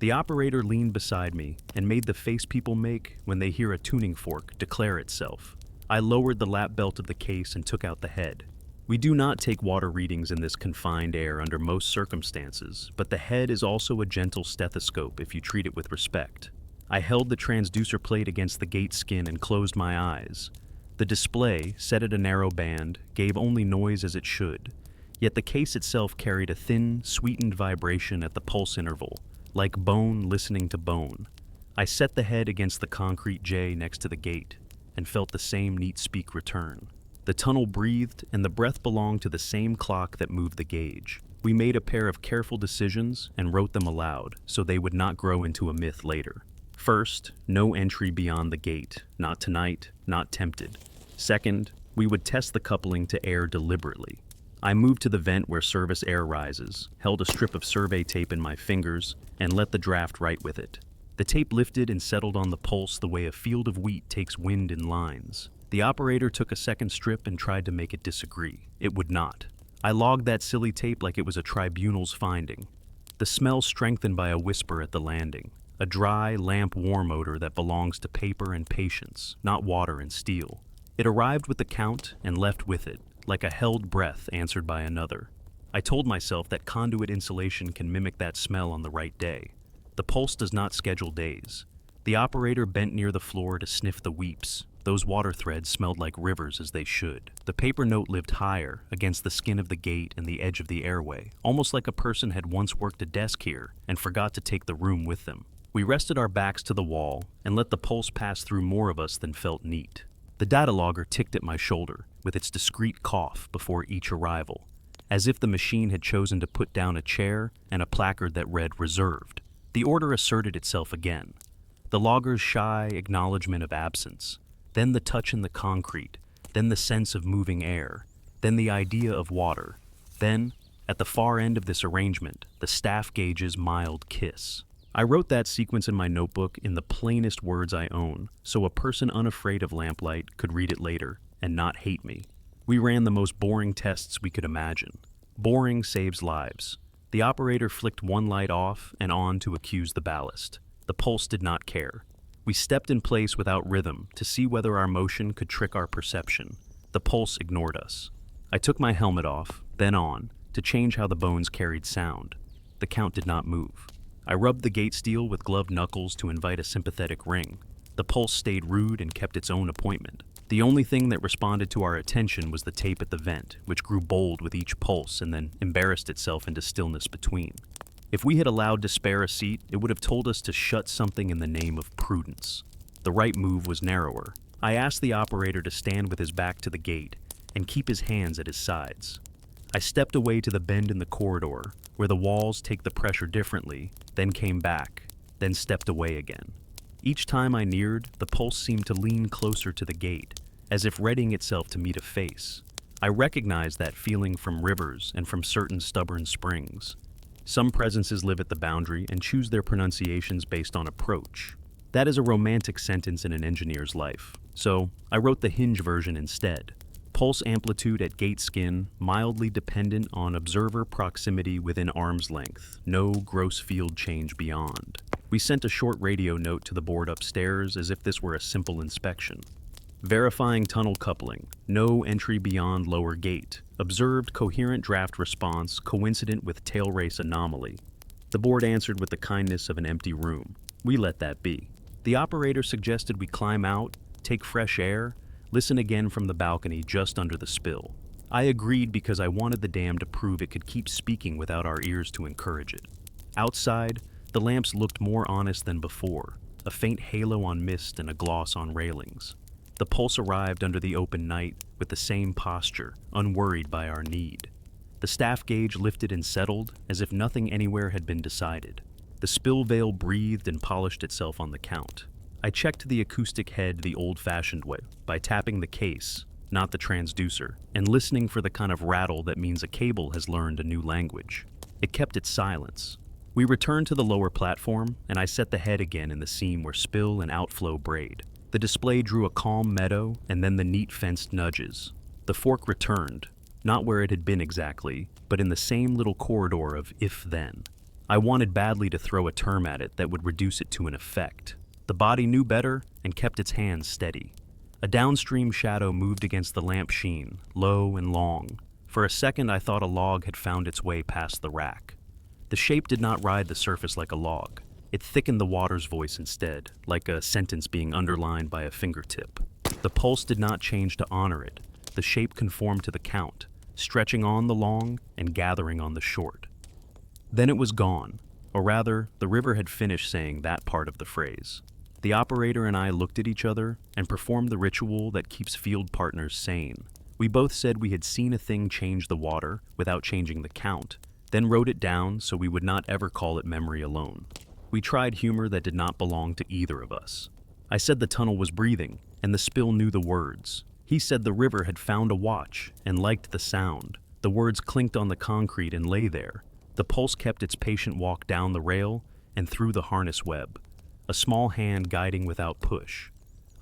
The operator leaned beside me and made the face people make when they hear a tuning fork declare itself. I lowered the lap belt of the case and took out the head. We do not take water readings in this confined air under most circumstances, but the head is also a gentle stethoscope if you treat it with respect. I held the transducer plate against the gate skin and closed my eyes. The display, set at a narrow band, gave only noise as it should, yet the case itself carried a thin, sweetened vibration at the pulse interval, like bone listening to bone. I set the head against the concrete J next to the gate and felt the same neat speak return. The tunnel breathed and the breath belonged to the same clock that moved the gauge. We made a pair of careful decisions and wrote them aloud so they would not grow into a myth later. First, no entry beyond the gate, not tonight, not tempted. Second, we would test the coupling to air deliberately. I moved to the vent where service air rises, held a strip of survey tape in my fingers, and let the draft write with it. The tape lifted and settled on the pulse the way a field of wheat takes wind in lines. The operator took a second strip and tried to make it disagree. It would not. I logged that silly tape like it was a tribunal's finding. The smell strengthened by a whisper at the landing, a dry, lamp warm odor that belongs to paper and patience, not water and steel. It arrived with the count and left with it, like a held breath answered by another. I told myself that conduit insulation can mimic that smell on the right day. The pulse does not schedule days. The operator bent near the floor to sniff the weeps. Those water threads smelled like rivers as they should. The paper note lived higher, against the skin of the gate and the edge of the airway, almost like a person had once worked a desk here and forgot to take the room with them. We rested our backs to the wall and let the pulse pass through more of us than felt neat. The datalogger ticked at my shoulder, with its discreet cough before each arrival, as if the machine had chosen to put down a chair and a placard that read reserved. The order asserted itself again. The logger's shy acknowledgement of absence, then the touch in the concrete, then the sense of moving air, then the idea of water, then, at the far end of this arrangement, the staff gauge's mild kiss. I wrote that sequence in my notebook in the plainest words I own, so a person unafraid of lamplight could read it later and not hate me. We ran the most boring tests we could imagine. Boring saves lives. The operator flicked one light off and on to accuse the ballast. The pulse did not care. We stepped in place without rhythm to see whether our motion could trick our perception. The pulse ignored us. I took my helmet off, then on, to change how the bones carried sound. The count did not move. I rubbed the gate steel with gloved knuckles to invite a sympathetic ring. The pulse stayed rude and kept its own appointment. The only thing that responded to our attention was the tape at the vent, which grew bold with each pulse and then embarrassed itself into stillness between. If we had allowed despair a seat, it would have told us to shut something in the name of prudence. The right move was narrower. I asked the operator to stand with his back to the gate and keep his hands at his sides. I stepped away to the bend in the corridor, where the walls take the pressure differently, then came back, then stepped away again. Each time I neared, the pulse seemed to lean closer to the gate, as if readying itself to meet a face. I recognized that feeling from rivers and from certain stubborn springs. Some presences live at the boundary and choose their pronunciations based on approach. That is a romantic sentence in an engineer's life, so I wrote the hinge version instead. Pulse amplitude at gate skin, mildly dependent on observer proximity within arm's length, no gross field change beyond. We sent a short radio note to the board upstairs as if this were a simple inspection. Verifying tunnel coupling, no entry beyond lower gate. Observed coherent draft response coincident with tailrace anomaly. The board answered with the kindness of an empty room. We let that be. The operator suggested we climb out, take fresh air, listen again from the balcony just under the spill. I agreed because I wanted the dam to prove it could keep speaking without our ears to encourage it. Outside, the lamps looked more honest than before, a faint halo on mist and a gloss on railings. The pulse arrived under the open night with the same posture, unworried by our need. The staff gauge lifted and settled as if nothing anywhere had been decided. The spill veil breathed and polished itself on the count. I checked the acoustic head the old-fashioned way, by tapping the case, not the transducer, and listening for the kind of rattle that means a cable has learned a new language. It kept its silence. We returned to the lower platform, and I set the head again in the seam where spill and outflow braid. The display drew a calm meadow, and then the neat fenced nudges. The fork returned, not where it had been exactly, but in the same little corridor of if-then. I wanted badly to throw a term at it that would reduce it to an effect. The body knew better and kept its hands steady. A downstream shadow moved against the lamp sheen, low and long. For a second I thought a log had found its way past the rack. The shape did not ride the surface like a log. It thickened the water's voice instead, like a sentence being underlined by a fingertip. The pulse did not change to honor it. The shape conformed to the count, stretching on the long and gathering on the short. Then it was gone, or rather, the river had finished saying that part of the phrase. The operator and I looked at each other and performed the ritual that keeps field partners sane. We both said we had seen a thing change the water without changing the count, then wrote it down so we would not ever call it memory alone. We tried humor that did not belong to either of us. I said the tunnel was breathing, and the spill knew the words. He said the river had found a watch and liked the sound. The words clinked on the concrete and lay there. The pulse kept its patient walk down the rail and through the harness web, a small hand guiding without push.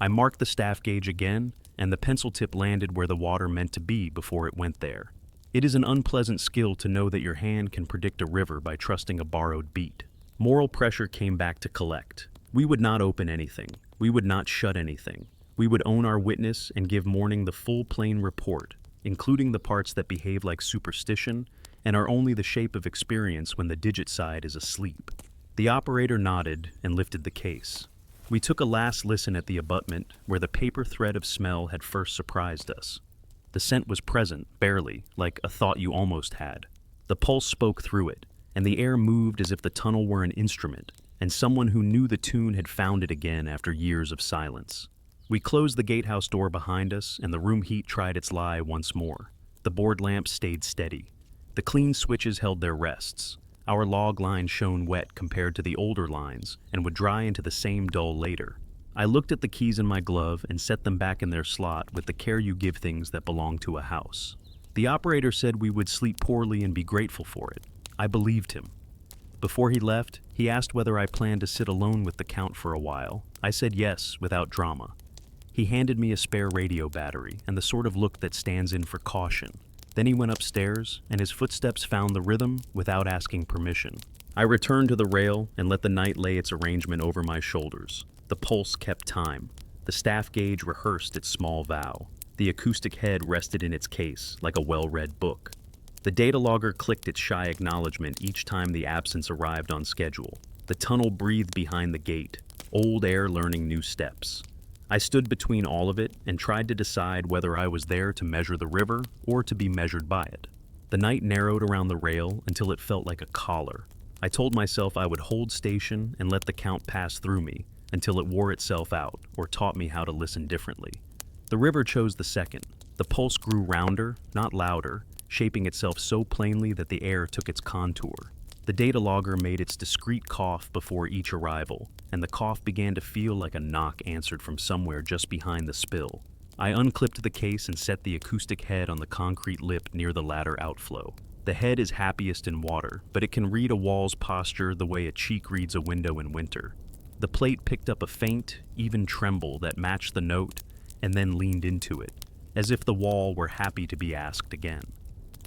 I marked the staff gauge again, and the pencil tip landed where the water meant to be before it went there. It is an unpleasant skill to know that your hand can predict a river by trusting a borrowed beat. Moral pressure came back to collect. We would not open anything. We would not shut anything. We would own our witness and give morning the full plain report, including the parts that behave like superstition and are only the shape of experience when the digit side is asleep. The operator nodded and lifted the case. We took a last listen at the abutment where the paper thread of smell had first surprised us. The scent was present, barely, like a thought you almost had. The pulse spoke through it, and the air moved as if the tunnel were an instrument, and someone who knew the tune had found it again after years of silence. We closed the gatehouse door behind us, and the room heat tried its lie once more. The board lamps stayed steady. The clean switches held their rests. Our log line shone wet compared to the older lines and would dry into the same dull later. I looked at the keys in my glove and set them back in their slot with the care you give things that belong to a house. The operator said we would sleep poorly and be grateful for it. I believed him. Before he left, he asked whether I planned to sit alone with the count for a while. I said yes, without drama. He handed me a spare radio battery and the sort of look that stands in for caution. Then he went upstairs, and his footsteps found the rhythm without asking permission. I returned to the rail and let the night lay its arrangement over my shoulders. The pulse kept time. The staff gauge rehearsed its small vow. The acoustic head rested in its case like a well-read book. The data logger clicked its shy acknowledgement each time the absence arrived on schedule. The tunnel breathed behind the gate, old air learning new steps. I stood between all of it and tried to decide whether I was there to measure the river or to be measured by it. The night narrowed around the rail until it felt like a collar. I told myself I would hold station and let the count pass through me until it wore itself out or taught me how to listen differently. The river chose the second. The pulse grew rounder, not louder, shaping itself so plainly that the air took its contour. The data logger made its discreet cough before each arrival, and the cough began to feel like a knock answered from somewhere just behind the spill. I unclipped the case and set the acoustic head on the concrete lip near the ladder outflow. The head is happiest in water, but it can read a wall's posture the way a cheek reads a window in winter. The plate picked up a faint, even tremble that matched the note and then leaned into it, as if the wall were happy to be asked again.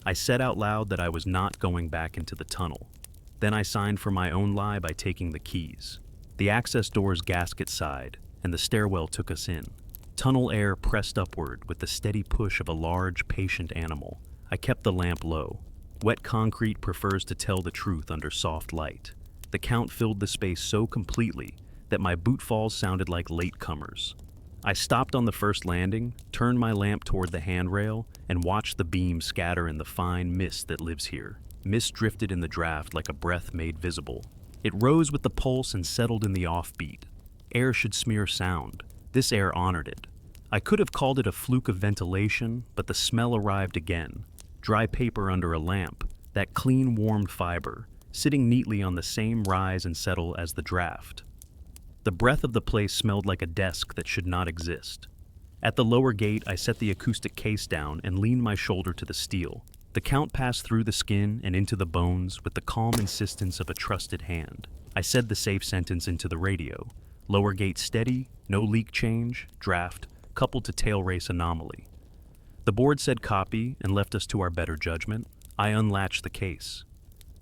I said out loud that I was not going back into the tunnel. Then I signed for my own lie by taking the keys. The access door's gasket sighed, and the stairwell took us in. Tunnel air pressed upward with the steady push of a large, patient animal. I kept the lamp low. Wet concrete prefers to tell the truth under soft light. The count filled the space so completely that my bootfalls sounded like latecomers. I stopped on the first landing, turned my lamp toward the handrail, and watched the beam scatter in the fine mist that lives here. Mist drifted in the draft like a breath made visible. It rose with the pulse and settled in the offbeat. Air should smear sound. This air honored it. I could have called it a fluke of ventilation, but the smell arrived again. Dry paper under a lamp, that clean, warm fiber, sitting neatly on the same rise and settle as the draft. The breath of the place smelled like a desk that should not exist. At the lower gate, I set the acoustic case down and leaned my shoulder to the steel. The count passed through the skin and into the bones with the calm insistence of a trusted hand. I said the safe sentence into the radio. Lower gate steady, no leak change, draft, coupled to tailrace anomaly. The board said copy and left us to our better judgment. I unlatched the case.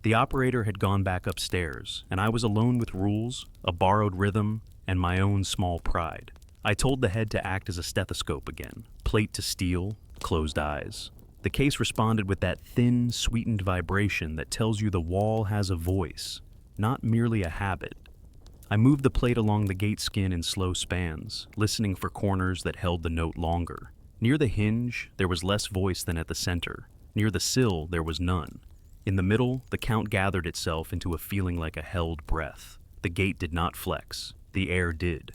The operator had gone back upstairs, and I was alone with rules, a borrowed rhythm, and my own small pride. I told the head to act as a stethoscope again, plate to steel, closed eyes. The case responded with that thin, sweetened vibration that tells you the wall has a voice, not merely a habit. I moved the plate along the gate skin in slow spans, listening for corners that held the note longer. Near the hinge, there was less voice than at the center. Near the sill, there was none. In the middle, the count gathered itself into a feeling like a held breath. The gate did not flex. The air did.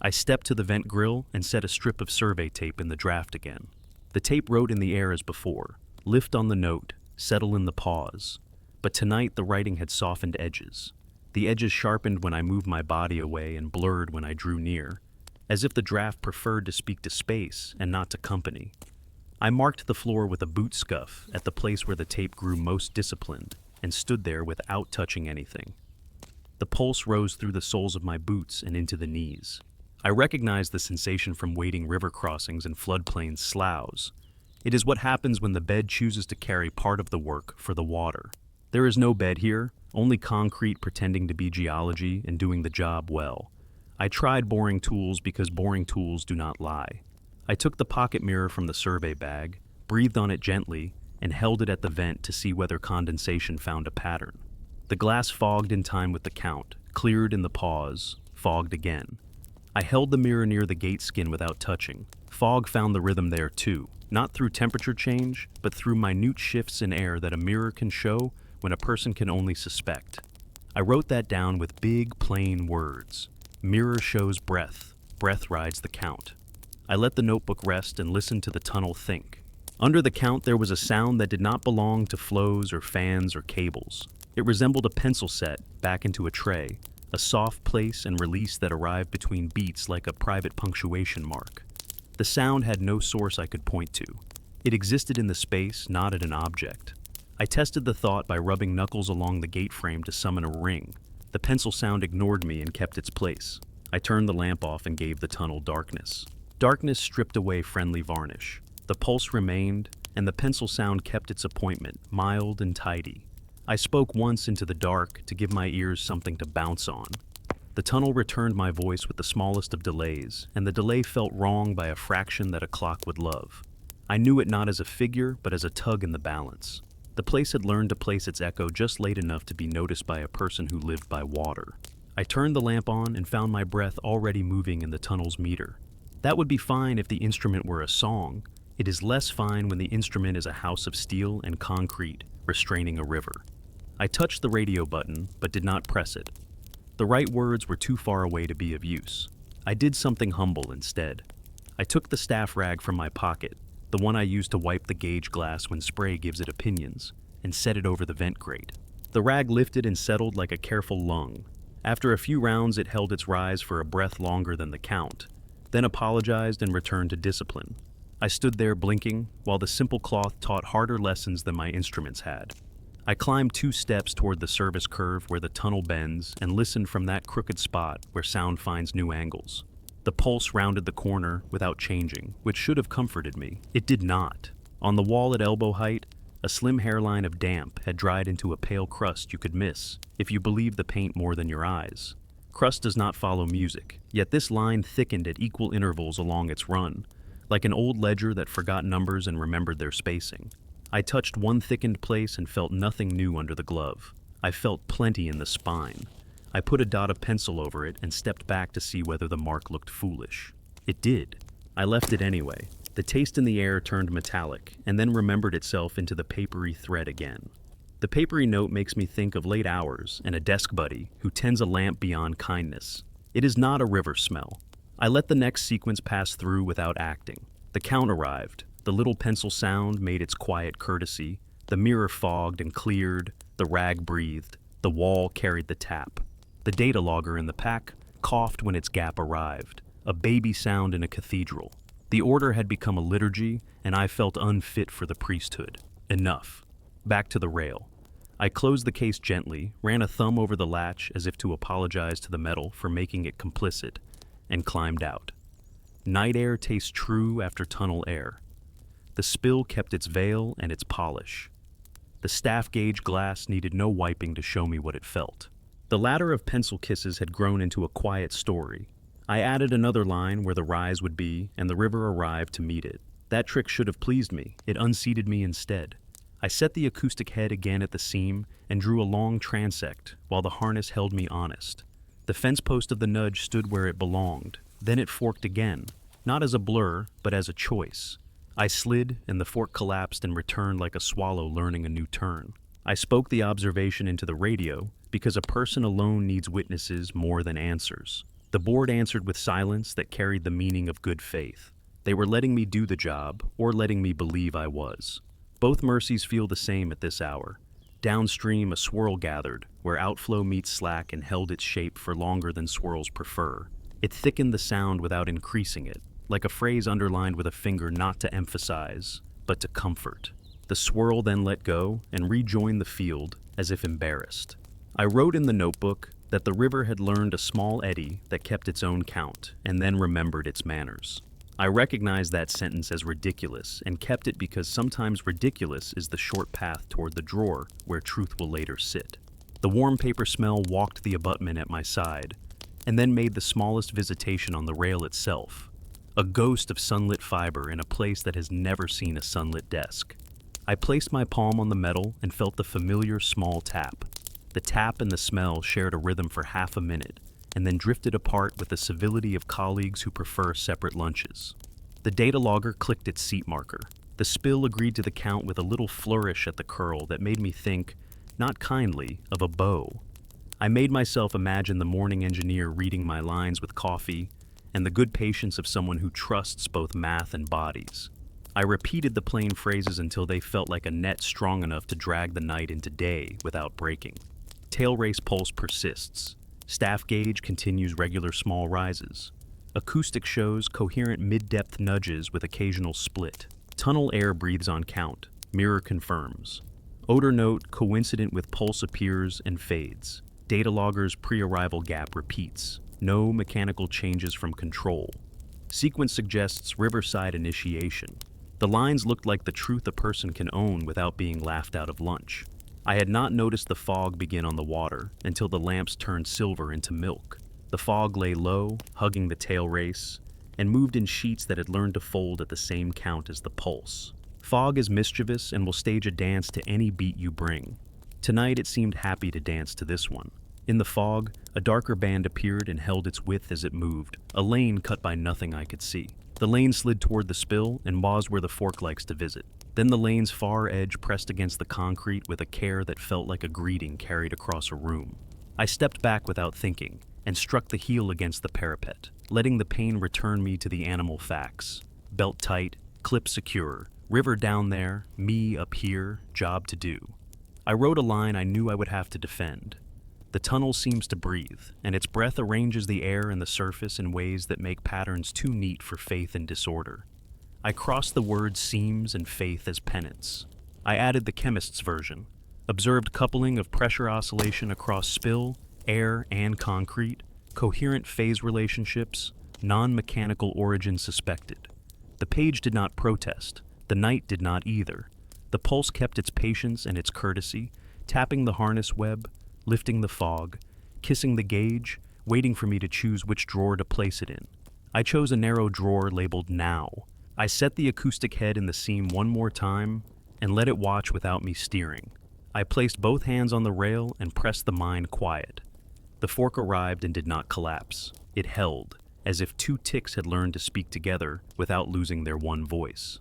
I stepped to the vent grill and set a strip of survey tape in the draft again. The tape wrote in the air as before, lift on the note, settle in the pause. But tonight the writing had softened edges. The edges sharpened when I moved my body away and blurred when I drew near, as if the draft preferred to speak to space and not to company. I marked the floor with a boot scuff at the place where the tape grew most disciplined and stood there without touching anything. The pulse rose through the soles of my boots and into the knees. I recognized the sensation from wading river crossings and floodplain sloughs. It is what happens when the bed chooses to carry part of the work for the water. There is no bed here, only concrete pretending to be geology and doing the job well. I tried boring tools because boring tools do not lie. I took the pocket mirror from the survey bag, breathed on it gently, and held it at the vent to see whether condensation found a pattern. The glass fogged in time with the count, cleared in the pause, fogged again. I held the mirror near the gate skin without touching. Fog found the rhythm there too, not through temperature change, but through minute shifts in air that a mirror can show when a person can only suspect. I wrote that down with big, plain words. Mirror shows breath. Breath rides the count. I let the notebook rest and listened to the tunnel think. Under the count there was a sound that did not belong to flows or fans or cables. It resembled a pencil set back into a tray, a soft place and release that arrived between beats like a private punctuation mark. The sound had no source I could point to. It existed in the space, not at an object. I tested the thought by rubbing knuckles along the gate frame to summon a ring. The pencil sound ignored me and kept its place. I turned the lamp off and gave the tunnel darkness. Darkness stripped away friendly varnish. The pulse remained, and the pencil sound kept its appointment, mild and tidy. I spoke once into the dark to give my ears something to bounce on. The tunnel returned my voice with the smallest of delays, and the delay felt wrong by a fraction that a clock would love. I knew it not as a figure, but as a tug in the balance. The place had learned to place its echo just late enough to be noticed by a person who lived by water. I turned the lamp on and found my breath already moving in the tunnel's meter. That would be fine if the instrument were a song. It is less fine when the instrument is a house of steel and concrete, restraining a river. I touched the radio button, but did not press it. The right words were too far away to be of use. I did something humble instead. I took the staff rag from my pocket, the one I use to wipe the gauge glass when spray gives it opinions, and set it over the vent grate. The rag lifted and settled like a careful lung. After a few rounds, it held its rise for a breath longer than the count, then apologized and returned to discipline. I stood there blinking, while the simple cloth taught harder lessons than my instruments had. I climbed 2 steps toward the service curve where the tunnel bends and listened from that crooked spot where sound finds new angles. The pulse rounded the corner without changing, which should have comforted me. It did not. On the wall at elbow height, a slim hairline of damp had dried into a pale crust you could miss if you believed the paint more than your eyes. Crust does not follow music, yet this line thickened at equal intervals along its run, like an old ledger that forgot numbers and remembered their spacing. I touched one thickened place and felt nothing new under the glove. I felt plenty in the spine. I put a dot of pencil over it and stepped back to see whether the mark looked foolish. It did. I left it anyway. The taste in the air turned metallic and then remembered itself into the papery thread again. The papery note makes me think of late hours and a desk buddy who tends a lamp beyond kindness. It is not a river smell. I let the next sequence pass through without acting. The count arrived. The little pencil sound made its quiet courtesy. The mirror fogged and cleared. The rag breathed. The wall carried the tap. The datalogger in the pack coughed when its gap arrived. A baby sound in a cathedral. The order had become a liturgy, and I felt unfit for the priesthood. Enough. Back to the rail. I closed the case gently, ran a thumb over the latch as if to apologize to the metal for making it complicit, and climbed out. Night air tastes true after tunnel air. The spill kept its veil and its polish. The staff gauge glass needed no wiping to show me what it felt. The ladder of pencil kisses had grown into a quiet story. I added another line where the rise would be, and the river arrived to meet it. That trick should have pleased me. It unseated me instead. I set the acoustic head again at the seam and drew a long transect while the harness held me honest. The fence post of the nudge stood where it belonged. Then it forked again, not as a blur, but as a choice. I slid, and the fork collapsed and returned like a swallow learning a new turn. I spoke the observation into the radio because a person alone needs witnesses more than answers. The board answered with silence that carried the meaning of good faith. They were letting me do the job, or letting me believe I was. Both mercies feel the same at this hour. Downstream, a swirl gathered, where outflow meets slack and held its shape for longer than swirls prefer. It thickened the sound without increasing it, like a phrase underlined with a finger not to emphasize, but to comfort. The swirl then let go and rejoined the field as if embarrassed. I wrote in the notebook that the river had learned a small eddy that kept its own count and then remembered its manners. I recognized that sentence as ridiculous and kept it because sometimes ridiculous is the short path toward the drawer where truth will later sit. The warm paper smell walked the abutment at my side and then made the smallest visitation on the rail itself. A ghost of sunlit fiber in a place that has never seen a sunlit desk. I placed my palm on the metal and felt the familiar small tap. The tap and the smell shared a rhythm for half a minute, and then drifted apart with the civility of colleagues who prefer separate lunches. The datalogger clicked its seat marker. The spill agreed to the count with a little flourish at the curl that made me think, not kindly, of a bow. I made myself imagine the morning engineer reading my lines with coffee, and the good patience of someone who trusts both math and bodies. I repeated the plain phrases until they felt like a net strong enough to drag the night into day without breaking. Tailrace pulse persists. Staff gauge continues regular small rises. Acoustic shows coherent mid-depth nudges with occasional split. Tunnel air breathes on count. Mirror confirms. Odor note coincident with pulse appears and fades. Datalogger's pre-arrival gap repeats. No mechanical changes from control. Sequence suggests riverside initiation. The lines looked like the truth a person can own without being laughed out of lunch. I had not noticed the fog begin on the water until the lamps turned silver into milk. The fog lay low, hugging the tail race, and moved in sheets that had learned to fold at the same count as the pulse. Fog is mischievous and will stage a dance to any beat you bring. Tonight it seemed happy to dance to this one. In the fog, a darker band appeared and held its width as it moved, a lane cut by nothing I could see. The lane slid toward the spill and paused where the fork likes to visit. Then the lane's far edge pressed against the concrete with a care that felt like a greeting carried across a room. I stepped back without thinking and struck the heel against the parapet, letting the pain return me to the animal facts. Belt tight, clip secure, river down there, me up here, job to do. I wrote a line I knew I would have to defend. The tunnel seems to breathe, and its breath arranges the air and the surface in ways that make patterns too neat for faith and disorder. I crossed the words seams and faith as penance. I added the chemist's version, observed coupling of pressure oscillation across spill, air, and concrete, coherent phase relationships, non-mechanical origin suspected. The page did not protest. The night did not either. The pulse kept its patience and its courtesy, tapping the harness web, lifting the fog, kissing the gauge, waiting for me to choose which drawer to place it in. I chose a narrow drawer labeled Now. I set the acoustic head in the seam one more time and let it watch without me steering. I placed both hands on the rail and pressed the mind quiet. The fork arrived and did not collapse. It held, as if two ticks had learned to speak together without losing their one voice.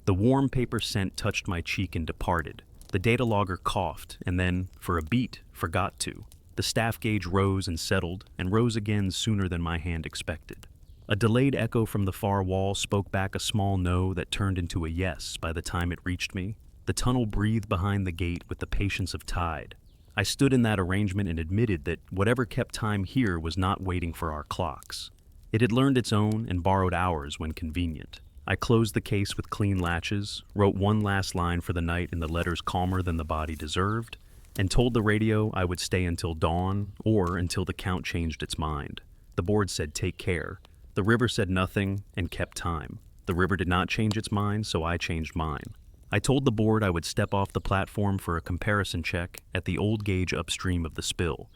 The warm paper scent touched my cheek and departed. The datalogger coughed and then, for a beat, forgot to. The staff gauge rose and settled and rose again sooner than my hand expected. A delayed echo from the far wall spoke back a small no that turned into a yes by the time it reached me. The tunnel breathed behind the gate with the patience of tide. I stood in that arrangement and admitted that whatever kept time here was not waiting for our clocks. It had learned its own and borrowed ours when convenient. I closed the case with clean latches, wrote one last line for the night in the letters calmer than the body deserved, and told the radio I would stay until dawn or until the count changed its mind. The board said take care. The river said nothing and kept time. The river did not change its mind, so I changed mine. I told the board I would step off the platform for a comparison check at the old gauge upstream of the spill,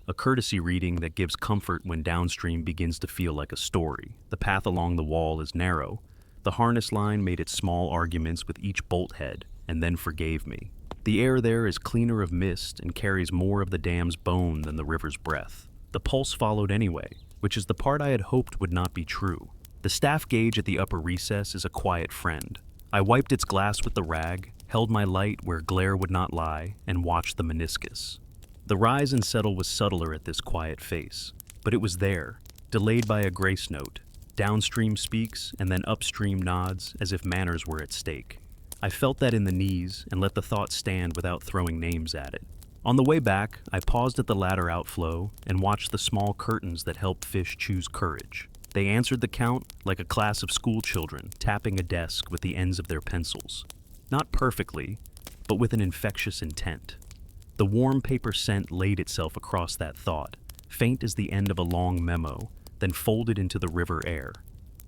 a courtesy reading that gives comfort when downstream begins to feel like a story. The path along the wall is narrow. The harness line made its small arguments with each bolt head and then forgave me. The air there is cleaner of mist and carries more of the dam's bone than the river's breath. The pulse followed anyway, which is the part I had hoped would not be true. The staff gauge at the upper recess is a quiet friend. I wiped its glass with the rag, held my light where glare would not lie, and watched the meniscus. The rise and settle was subtler at this quiet face, but it was there, delayed by a grace note. Downstream speaks, and then upstream nods, as if manners were at stake. I felt that in the knees, and let the thought stand without throwing names at it. On the way back, I paused at the ladder outflow and watched the small curtains that help fish choose courage. They answered the count like a class of school children tapping a desk with the ends of their pencils. Not perfectly, but with an infectious intent. The warm paper scent laid itself across that thought, faint as the end of a long memo, then folded into the river air.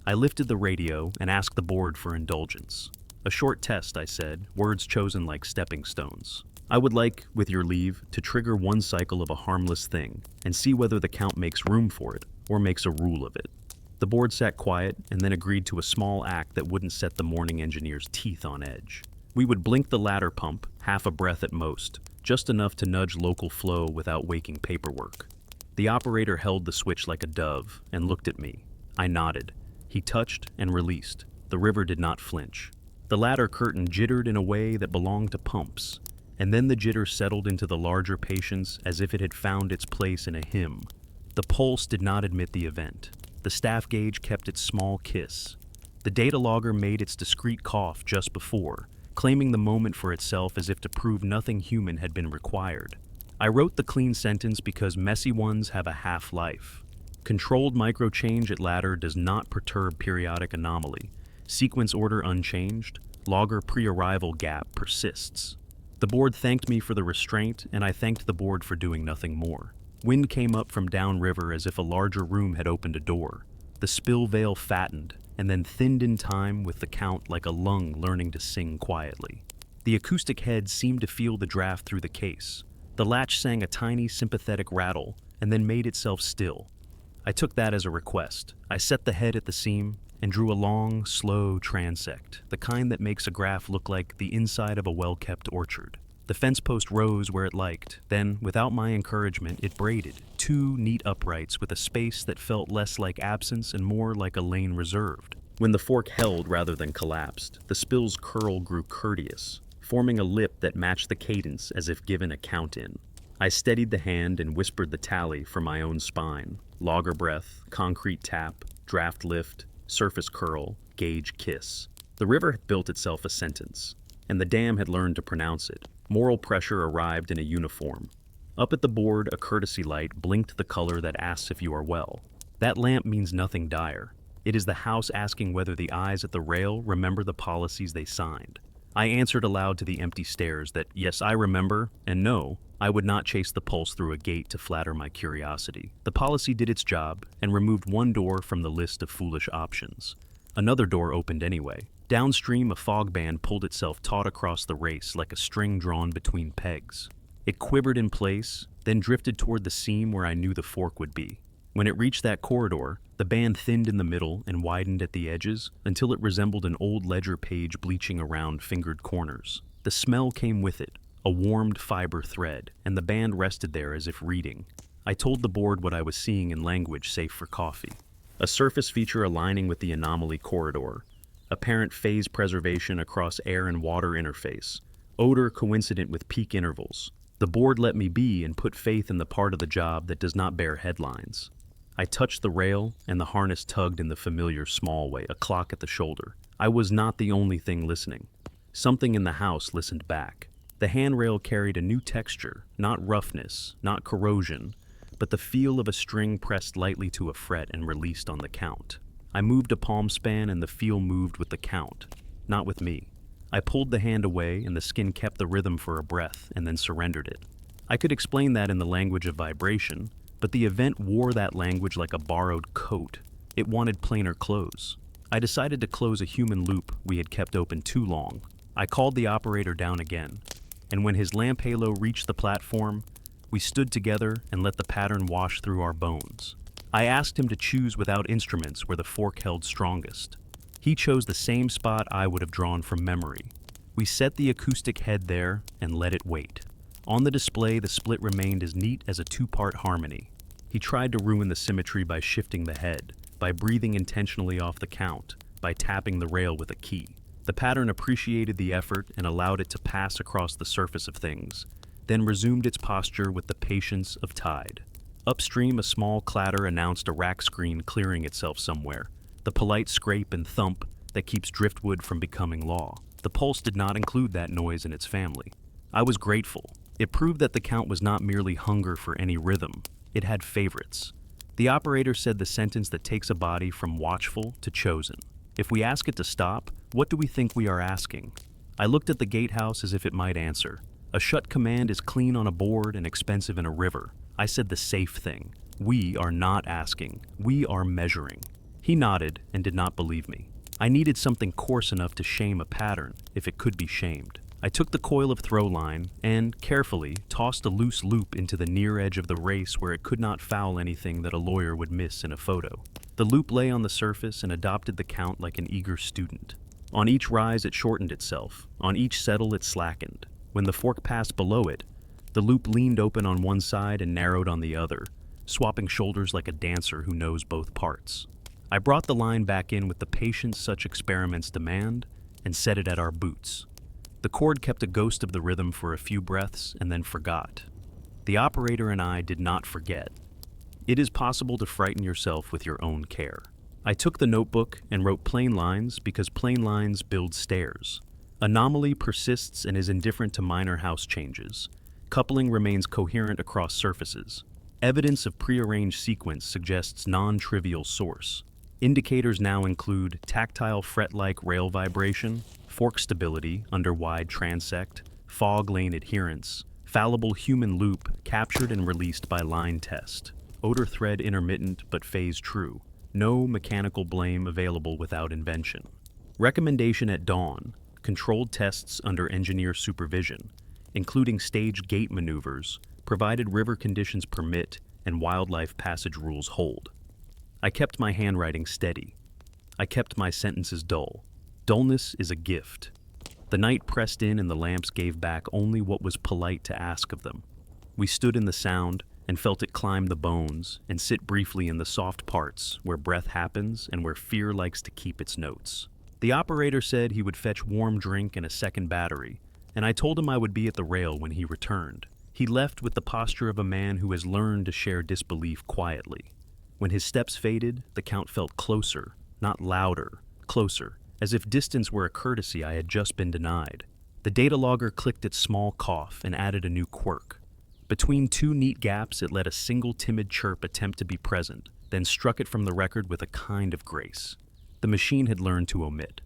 I lifted the radio and asked the board for indulgence. A short test, I said, words chosen like stepping stones. I would like, with your leave, to trigger one cycle of a harmless thing and see whether the count makes room for it or makes a rule of it. The board sat quiet and then agreed to a small act that wouldn't set the morning engineer's teeth on edge. We would blink the ladder pump, half a breath at most, just enough to nudge local flow without waking paperwork. The operator held the switch like a dove and looked at me. I nodded. He touched and released. The river did not flinch. The ladder curtain jittered in a way that belonged to pumps, and then the jitter settled into the larger patience as if it had found its place in a hymn. The pulse did not admit the event. The staff gauge kept its small kiss. The datalogger made its discreet cough just before, claiming the moment for itself as if to prove nothing human had been required. I wrote the clean sentence because messy ones have a half-life. Controlled microchange at ladder does not perturb periodic anomaly. Sequence order unchanged. Logger pre-arrival gap persists. The board thanked me for the restraint, and I thanked the board for doing nothing more. Wind came up from downriver as if a larger room had opened a door. The spill veil fattened, and then thinned in time with the count like a lung learning to sing quietly. The acoustic head seemed to feel the draft through the case. The latch sang a tiny sympathetic rattle, and then made itself still. I took that as a request. I set the head at the seam and drew a long, slow transect, the kind that makes a graph look like the inside of a well-kept orchard. The fence post rose where it liked. Then, without my encouragement, it braided, two neat uprights with a space that felt less like absence and more like a lane reserved. When the fork held rather than collapsed, the spill's curl grew courteous, forming a lip that matched the cadence as if given a count-in. I steadied the hand and whispered the tally for my own spine. Logger breath, concrete tap, draft lift, surface curl, gauge kiss. The river had built itself a sentence, and the dam had learned to pronounce it. Moral pressure arrived in a uniform. Up at the board, a courtesy light blinked the color that asks if you are well. That lamp means nothing dire. It is the house asking whether the eyes at the rail remember the policies they signed. I answered aloud to the empty stares that yes, I remember, and no, I would not chase the pulse through a gate to flatter my curiosity. The policy did its job and removed one door from the list of foolish options. Another door opened anyway. Downstream, a fog band pulled itself taut across the race like a string drawn between pegs. It quivered in place, then drifted toward the seam where I knew the fork would be. When it reached that corridor, the band thinned in the middle and widened at the edges until it resembled an old ledger page bleaching around fingered corners. The smell came with it, a warmed fiber thread, and the band rested there as if reading. I told the board what I was seeing in language safe for coffee. A surface feature aligning with the anomaly corridor, apparent phase preservation across air and water interface, odor coincident with peak intervals. The board let me be and put faith in the part of the job that does not bear headlines. I touched the rail, and the harness tugged in the familiar small way, a clock at the shoulder. I was not the only thing listening. Something in the house listened back. The handrail carried a new texture, not roughness, not corrosion, but the feel of a string pressed lightly to a fret and released on the count. I moved a palm span and the feel moved with the count, not with me. I pulled the hand away and the skin kept the rhythm for a breath and then surrendered it. I could explain that in the language of vibration, but the event wore that language like a borrowed coat. It wanted plainer clothes. I decided to close a human loop we had kept open too long. I called the operator down again, and when his lamp halo reached the platform, we stood together and let the pattern wash through our bones. I asked him to choose without instruments where the fork held strongest. He chose the same spot I would have drawn from memory. We set the acoustic head there and let it wait. On the display, the split remained as neat as a two-part harmony. He tried to ruin the symmetry by shifting the head, by breathing intentionally off the count, by tapping the rail with a key. The pattern appreciated the effort and allowed it to pass across the surface of things, then resumed its posture with the patience of tide. Upstream, a small clatter announced a rack screen clearing itself somewhere, the polite scrape and thump that keeps driftwood from becoming law. The pulse did not include that noise in its family. I was grateful. It proved that the count was not merely hunger for any rhythm. It had favorites. The operator said the sentence that takes a body from watchful to chosen. If we ask it to stop, what do we think we are asking? I looked at the gatehouse as if it might answer. A shut command is clean on a board and expensive in a river. I said the safe thing. We are not asking. We are measuring. He nodded and did not believe me. I needed something coarse enough to shame a pattern, if it could be shamed. I took the coil of throw line and, carefully, tossed a loose loop into the near edge of the race where it could not foul anything that a lawyer would miss in a photo. The loop lay on the surface and adopted the count like an eager student. On each rise it shortened itself. On each settle it slackened. When the fork passed below it, the loop leaned open on one side and narrowed on the other, swapping shoulders like a dancer who knows both parts. I brought the line back in with the patience such experiments demand and set it at our boots. The cord kept a ghost of the rhythm for a few breaths and then forgot. The operator and I did not forget. It is possible to frighten yourself with your own care. I took the notebook and wrote plain lines because plain lines build stairs. Anomaly persists and is indifferent to minor house changes. Coupling remains coherent across surfaces. Evidence of prearranged sequence suggests non-trivial source. Indicators now include tactile fret-like rail vibration, fork stability under wide transect, fog lane adherence, fallible human loop captured and released by line test, odor thread intermittent but phase true, no mechanical blame available without invention. Recommendation at dawn, controlled tests under engineer supervision, including staged gate maneuvers, provided river conditions permit and wildlife passage rules hold. I kept my handwriting steady. I kept my sentences dull. Dullness is a gift. The night pressed in and the lamps gave back only what was polite to ask of them. We stood in the sound and felt it climb the bones and sit briefly in the soft parts where breath happens and where fear likes to keep its notes. The operator said he would fetch warm drink and a second battery, and I told him I would be at the rail when he returned. He left with the posture of a man who has learned to share disbelief quietly. When his steps faded, the count felt closer, not louder, closer, as if distance were a courtesy I had just been denied. The datalogger clicked its small cough and added a new quirk. Between two neat gaps, it let a single timid chirp attempt to be present, then struck it from the record with a kind of grace. The machine had learned to omit.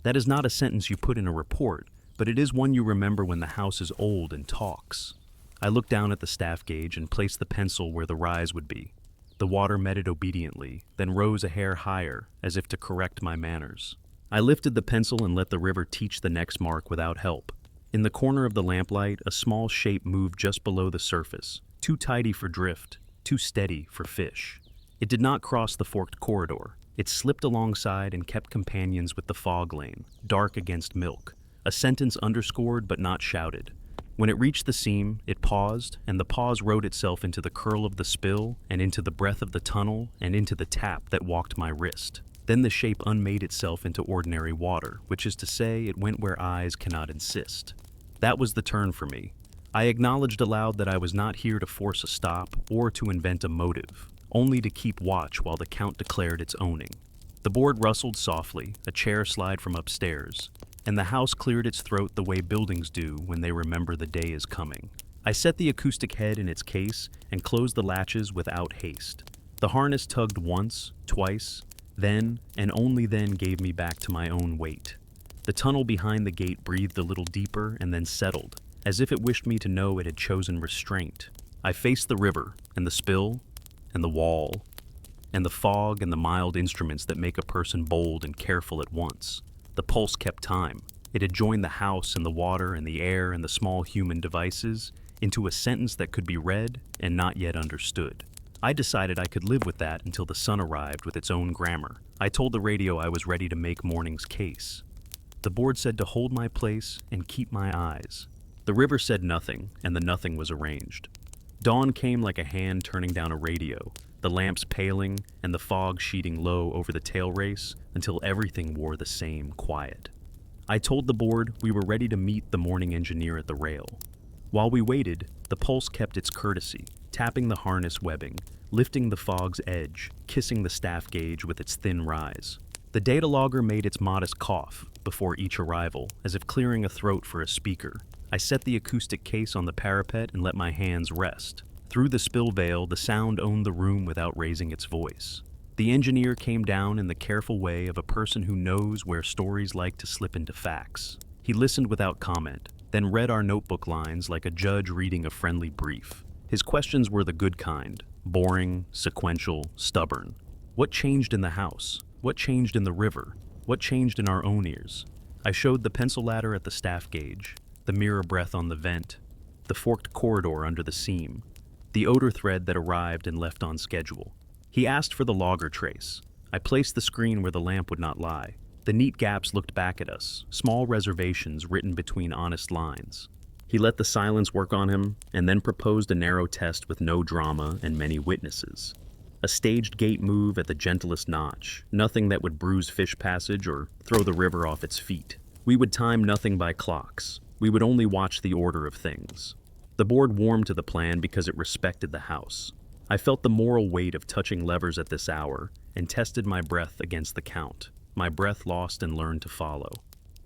That is not a sentence you put in a report, but it is one you remember when the house is old and talks. I looked down at the staff gauge and placed the pencil where the rise would be. The water met it obediently, then rose a hair higher, as if to correct my manners. I lifted the pencil and let the river teach the next mark without help. In the corner of the lamplight, a small shape moved just below the surface, too tidy for drift, too steady for fish. It did not cross the forked corridor. It slipped alongside and kept companions with the fog lane, dark against milk, a sentence underscored but not shouted. When it reached the seam, it paused, and the pause wrote itself into the curl of the spill, and into the breath of the tunnel, and into the tap that walked my wrist. Then the shape unmade itself into ordinary water, which is to say, it went where eyes cannot insist. That was the turn for me. I acknowledged aloud that I was not here to force a stop or to invent a motive, only to keep watch while the count declared its owning. The board rustled softly, a chair slid from upstairs, and the house cleared its throat the way buildings do when they remember the day is coming. I set the acoustic head in its case and closed the latches without haste. The harness tugged once, twice, then, and only then gave me back to my own weight. The tunnel behind the gate breathed a little deeper and then settled, as if it wished me to know it had chosen restraint. I faced the river, and the spill, and the wall, and the fog and the mild instruments that make a person bold and careful at once. The pulse kept time. It had joined the house and the water and the air and the small human devices into a sentence that could be read and not yet understood. I decided I could live with that until the sun arrived with its own grammar. I told the radio I was ready to make morning's case. The board said to hold my place and keep my eyes. The river said nothing, and the nothing was arranged. Dawn came like a hand turning down a radio, the lamps paling and the fog sheeting low over the tailrace until everything wore the same quiet. I told the board we were ready to meet the morning engineer at the rail. While we waited, the pulse kept its courtesy, tapping the harness webbing, lifting the fog's edge, kissing the staff gauge with its thin rise. The datalogger made its modest cough before each arrival, as if clearing a throat for a speaker. I set the acoustic case on the parapet and let my hands rest. Through the spill veil, the sound owned the room without raising its voice. The engineer came down in the careful way of a person who knows where stories like to slip into facts. He listened without comment, then read our notebook lines like a judge reading a friendly brief. His questions were the good kind, boring, sequential, stubborn. What changed in the house? What changed in the river? What changed in our own ears? I showed the pencil ladder at the staff gauge, the mirror breath on the vent, the forked corridor under the seam, the odor thread that arrived and left on schedule. He asked for the logger trace. I placed the screen where the lamp would not lie. The neat gaps looked back at us, small reservations written between honest lines. He let the silence work on him, and then proposed a narrow test with no drama and many witnesses. A staged gate move at the gentlest notch, nothing that would bruise fish passage or throw the river off its feet. We would time nothing by clocks. We would only watch the order of things. The board warmed to the plan because it respected the house. I felt the moral weight of touching levers at this hour and tested my breath against the count. My breath lost and learned to follow.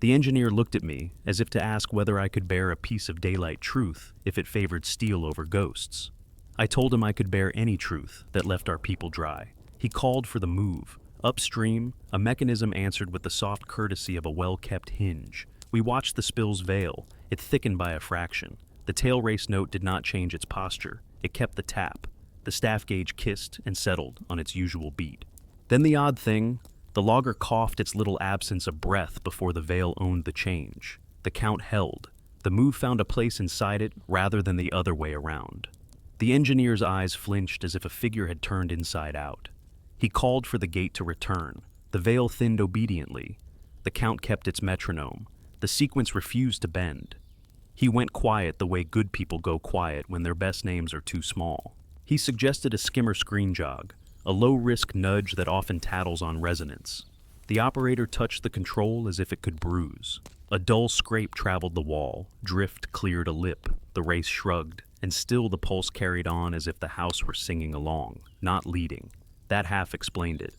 The engineer looked at me as if to ask whether I could bear a piece of daylight truth if it favored steel over ghosts. I told him I could bear any truth that left our people dry. He called for the move. Upstream, a mechanism answered with the soft courtesy of a well-kept hinge. We watched the spill's veil. It thickened by a fraction. The tailrace note did not change its posture. It kept the tap. The staff gauge kissed and settled on its usual beat. Then the odd thing, the logger coughed its little absence of breath before the veil owned the change. The count held. The move found a place inside it rather than the other way around. The engineer's eyes flinched as if a figure had turned inside out. He called for the gate to return. The veil thinned obediently. The count kept its metronome. The sequence refused to bend. He went quiet the way good people go quiet when their best names are too small. He suggested a skimmer screen jog, a low-risk nudge that often tattles on resonance. The operator touched the control as if it could bruise. A dull scrape traveled the wall, drift cleared a lip, the race shrugged, and still the pulse carried on as if the house were singing along, not leading. That half explained it.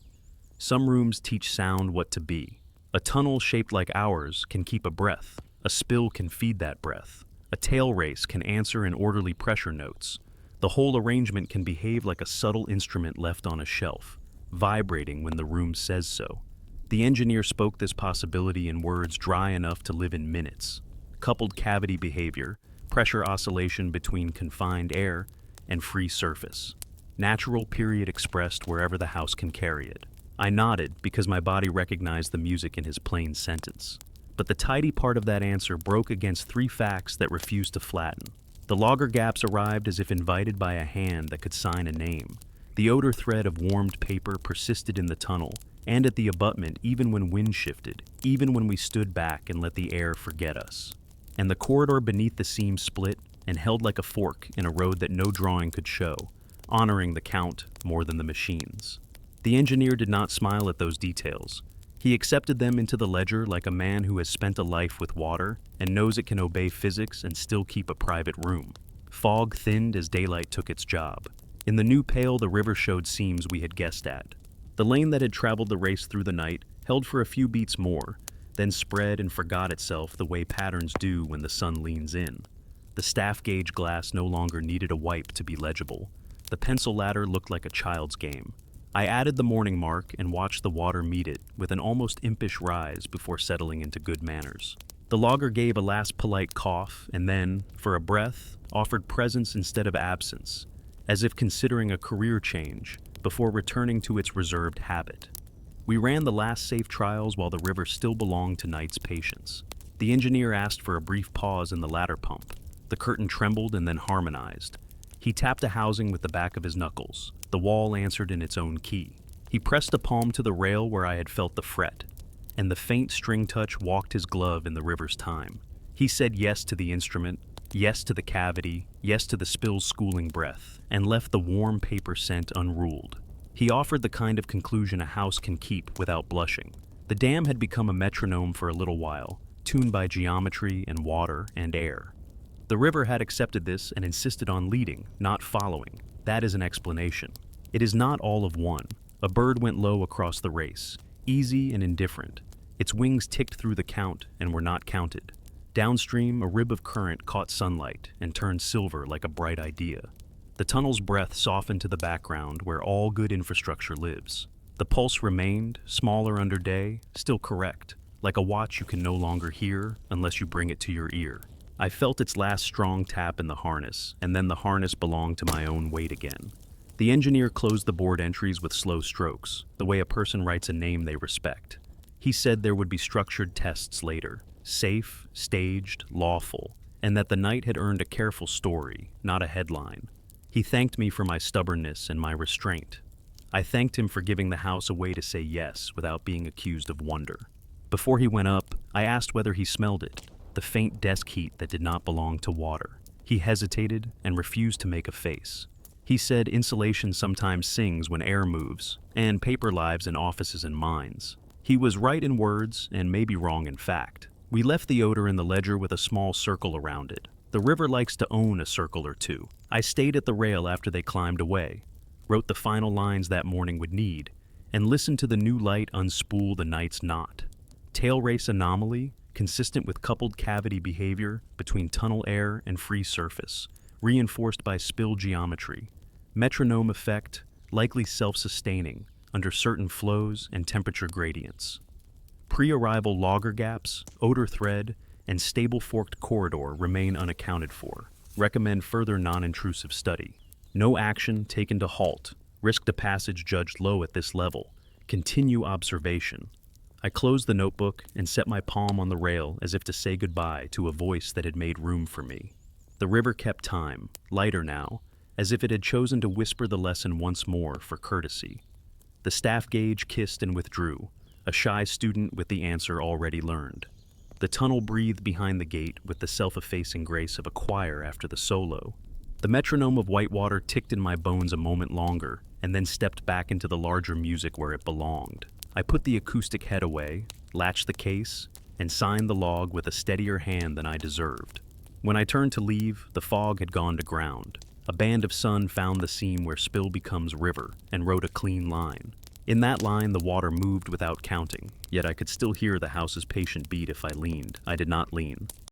Some rooms teach sound what to be. A tunnel shaped like ours can keep a breath. A spill can feed that breath. A tail race can answer in orderly pressure notes. The whole arrangement can behave like a subtle instrument left on a shelf, vibrating when the room says so. The engineer spoke this possibility in words dry enough to live in minutes. Coupled cavity behavior, pressure oscillation between confined air, and free surface. Natural period expressed wherever the house can carry it. I nodded because my body recognized the music in his plain sentence. But the tidy part of that answer broke against three facts that refused to flatten. The logger gaps arrived as if invited by a hand that could sign a name. The odor thread of warmed paper persisted in the tunnel, and at the abutment even when wind shifted, even when we stood back and let the air forget us. And the corridor beneath the seam split and held like a fork in a road that no drawing could show, honoring the count more than the machines. The engineer did not smile at those details. He accepted them into the ledger like a man who has spent a life with water and knows it can obey physics and still keep a private room. Fog thinned as daylight took its job. In the new pale, the river showed seams we had guessed at. The lane that had traveled the race through the night held for a few beats more, then spread and forgot itself the way patterns do when the sun leans in. The staff gauge glass no longer needed a wipe to be legible. The pencil ladder looked like a child's game. I added the morning mark and watched the water meet it with an almost impish rise before settling into good manners. The logger gave a last polite cough and then, for a breath, offered presence instead of absence, as if considering a career change before returning to its reserved habit. We ran the last safe trials while the river still belonged to night's patience. The engineer asked for a brief pause in the ladder pump. The curtain trembled and then harmonized. He tapped a housing with the back of his knuckles. The wall answered in its own key. He pressed a palm to the rail where I had felt the fret, and the faint string touch walked his glove in the river's time. He said yes to the instrument, yes to the cavity, yes to the spill's schooling breath, and left the warm paper scent unruled. He offered the kind of conclusion a house can keep without blushing. The dam had become a metronome for a little while, tuned by geometry and water and air. The river had accepted this and insisted on leading, not following. That is an explanation. It is not all of one. A bird went low across the race, easy and indifferent. Its wings ticked through the count and were not counted. Downstream, a rib of current caught sunlight and turned silver like a bright idea. The tunnel's breath softened to the background where all good infrastructure lives. The pulse remained, smaller under day, still correct, like a watch you can no longer hear unless you bring it to your ear. I felt its last strong tap in the harness, and then the harness belonged to my own weight again. The engineer closed the board entries with slow strokes, the way a person writes a name they respect. He said there would be structured tests later, safe, staged, lawful, and that the night had earned a careful story, not a headline. He thanked me for my stubbornness and my restraint. I thanked him for giving the house a way to say yes without being accused of wonder. Before he went up, I asked whether he smelled it. The faint desk heat that did not belong to water. He hesitated and refused to make a face. He said insulation sometimes sings when air moves, and paper lives in offices and mines. He was right in words and maybe wrong in fact. We left the odor in the ledger with a small circle around it. The river likes to own a circle or two. I stayed at the rail after they climbed away, wrote the final lines that morning would need, and listened to the new light unspool the night's knot. Tail race anomaly, consistent with coupled cavity behavior between tunnel air and free surface, reinforced by spill geometry. Metronome effect, likely self-sustaining under certain flows and temperature gradients. Pre-arrival logger gaps, odor thread, and stable forked corridor remain unaccounted for. Recommend further non-intrusive study. No action taken to halt. Risk to passage judged low at this level. Continue observation. I closed the notebook and set my palm on the rail as if to say goodbye to a voice that had made room for me. The river kept time, lighter now, as if it had chosen to whisper the lesson once more for courtesy. The staff gauge kissed and withdrew. a shy student with the answer already learned. The tunnel breathed behind the gate with the self-effacing grace of a choir after the solo. The metronome of Whitewater ticked in my bones a moment longer, and then stepped back into the larger music where it belonged. I put the acoustic head away, latched the case, and signed the log with a steadier hand than I deserved. When I turned to leave, the fog had gone to ground. A band of sun found the seam where spill becomes river and wrote a clean line. In that line, the water moved without counting, yet I could still hear the house's patient beat if I leaned. I did not lean.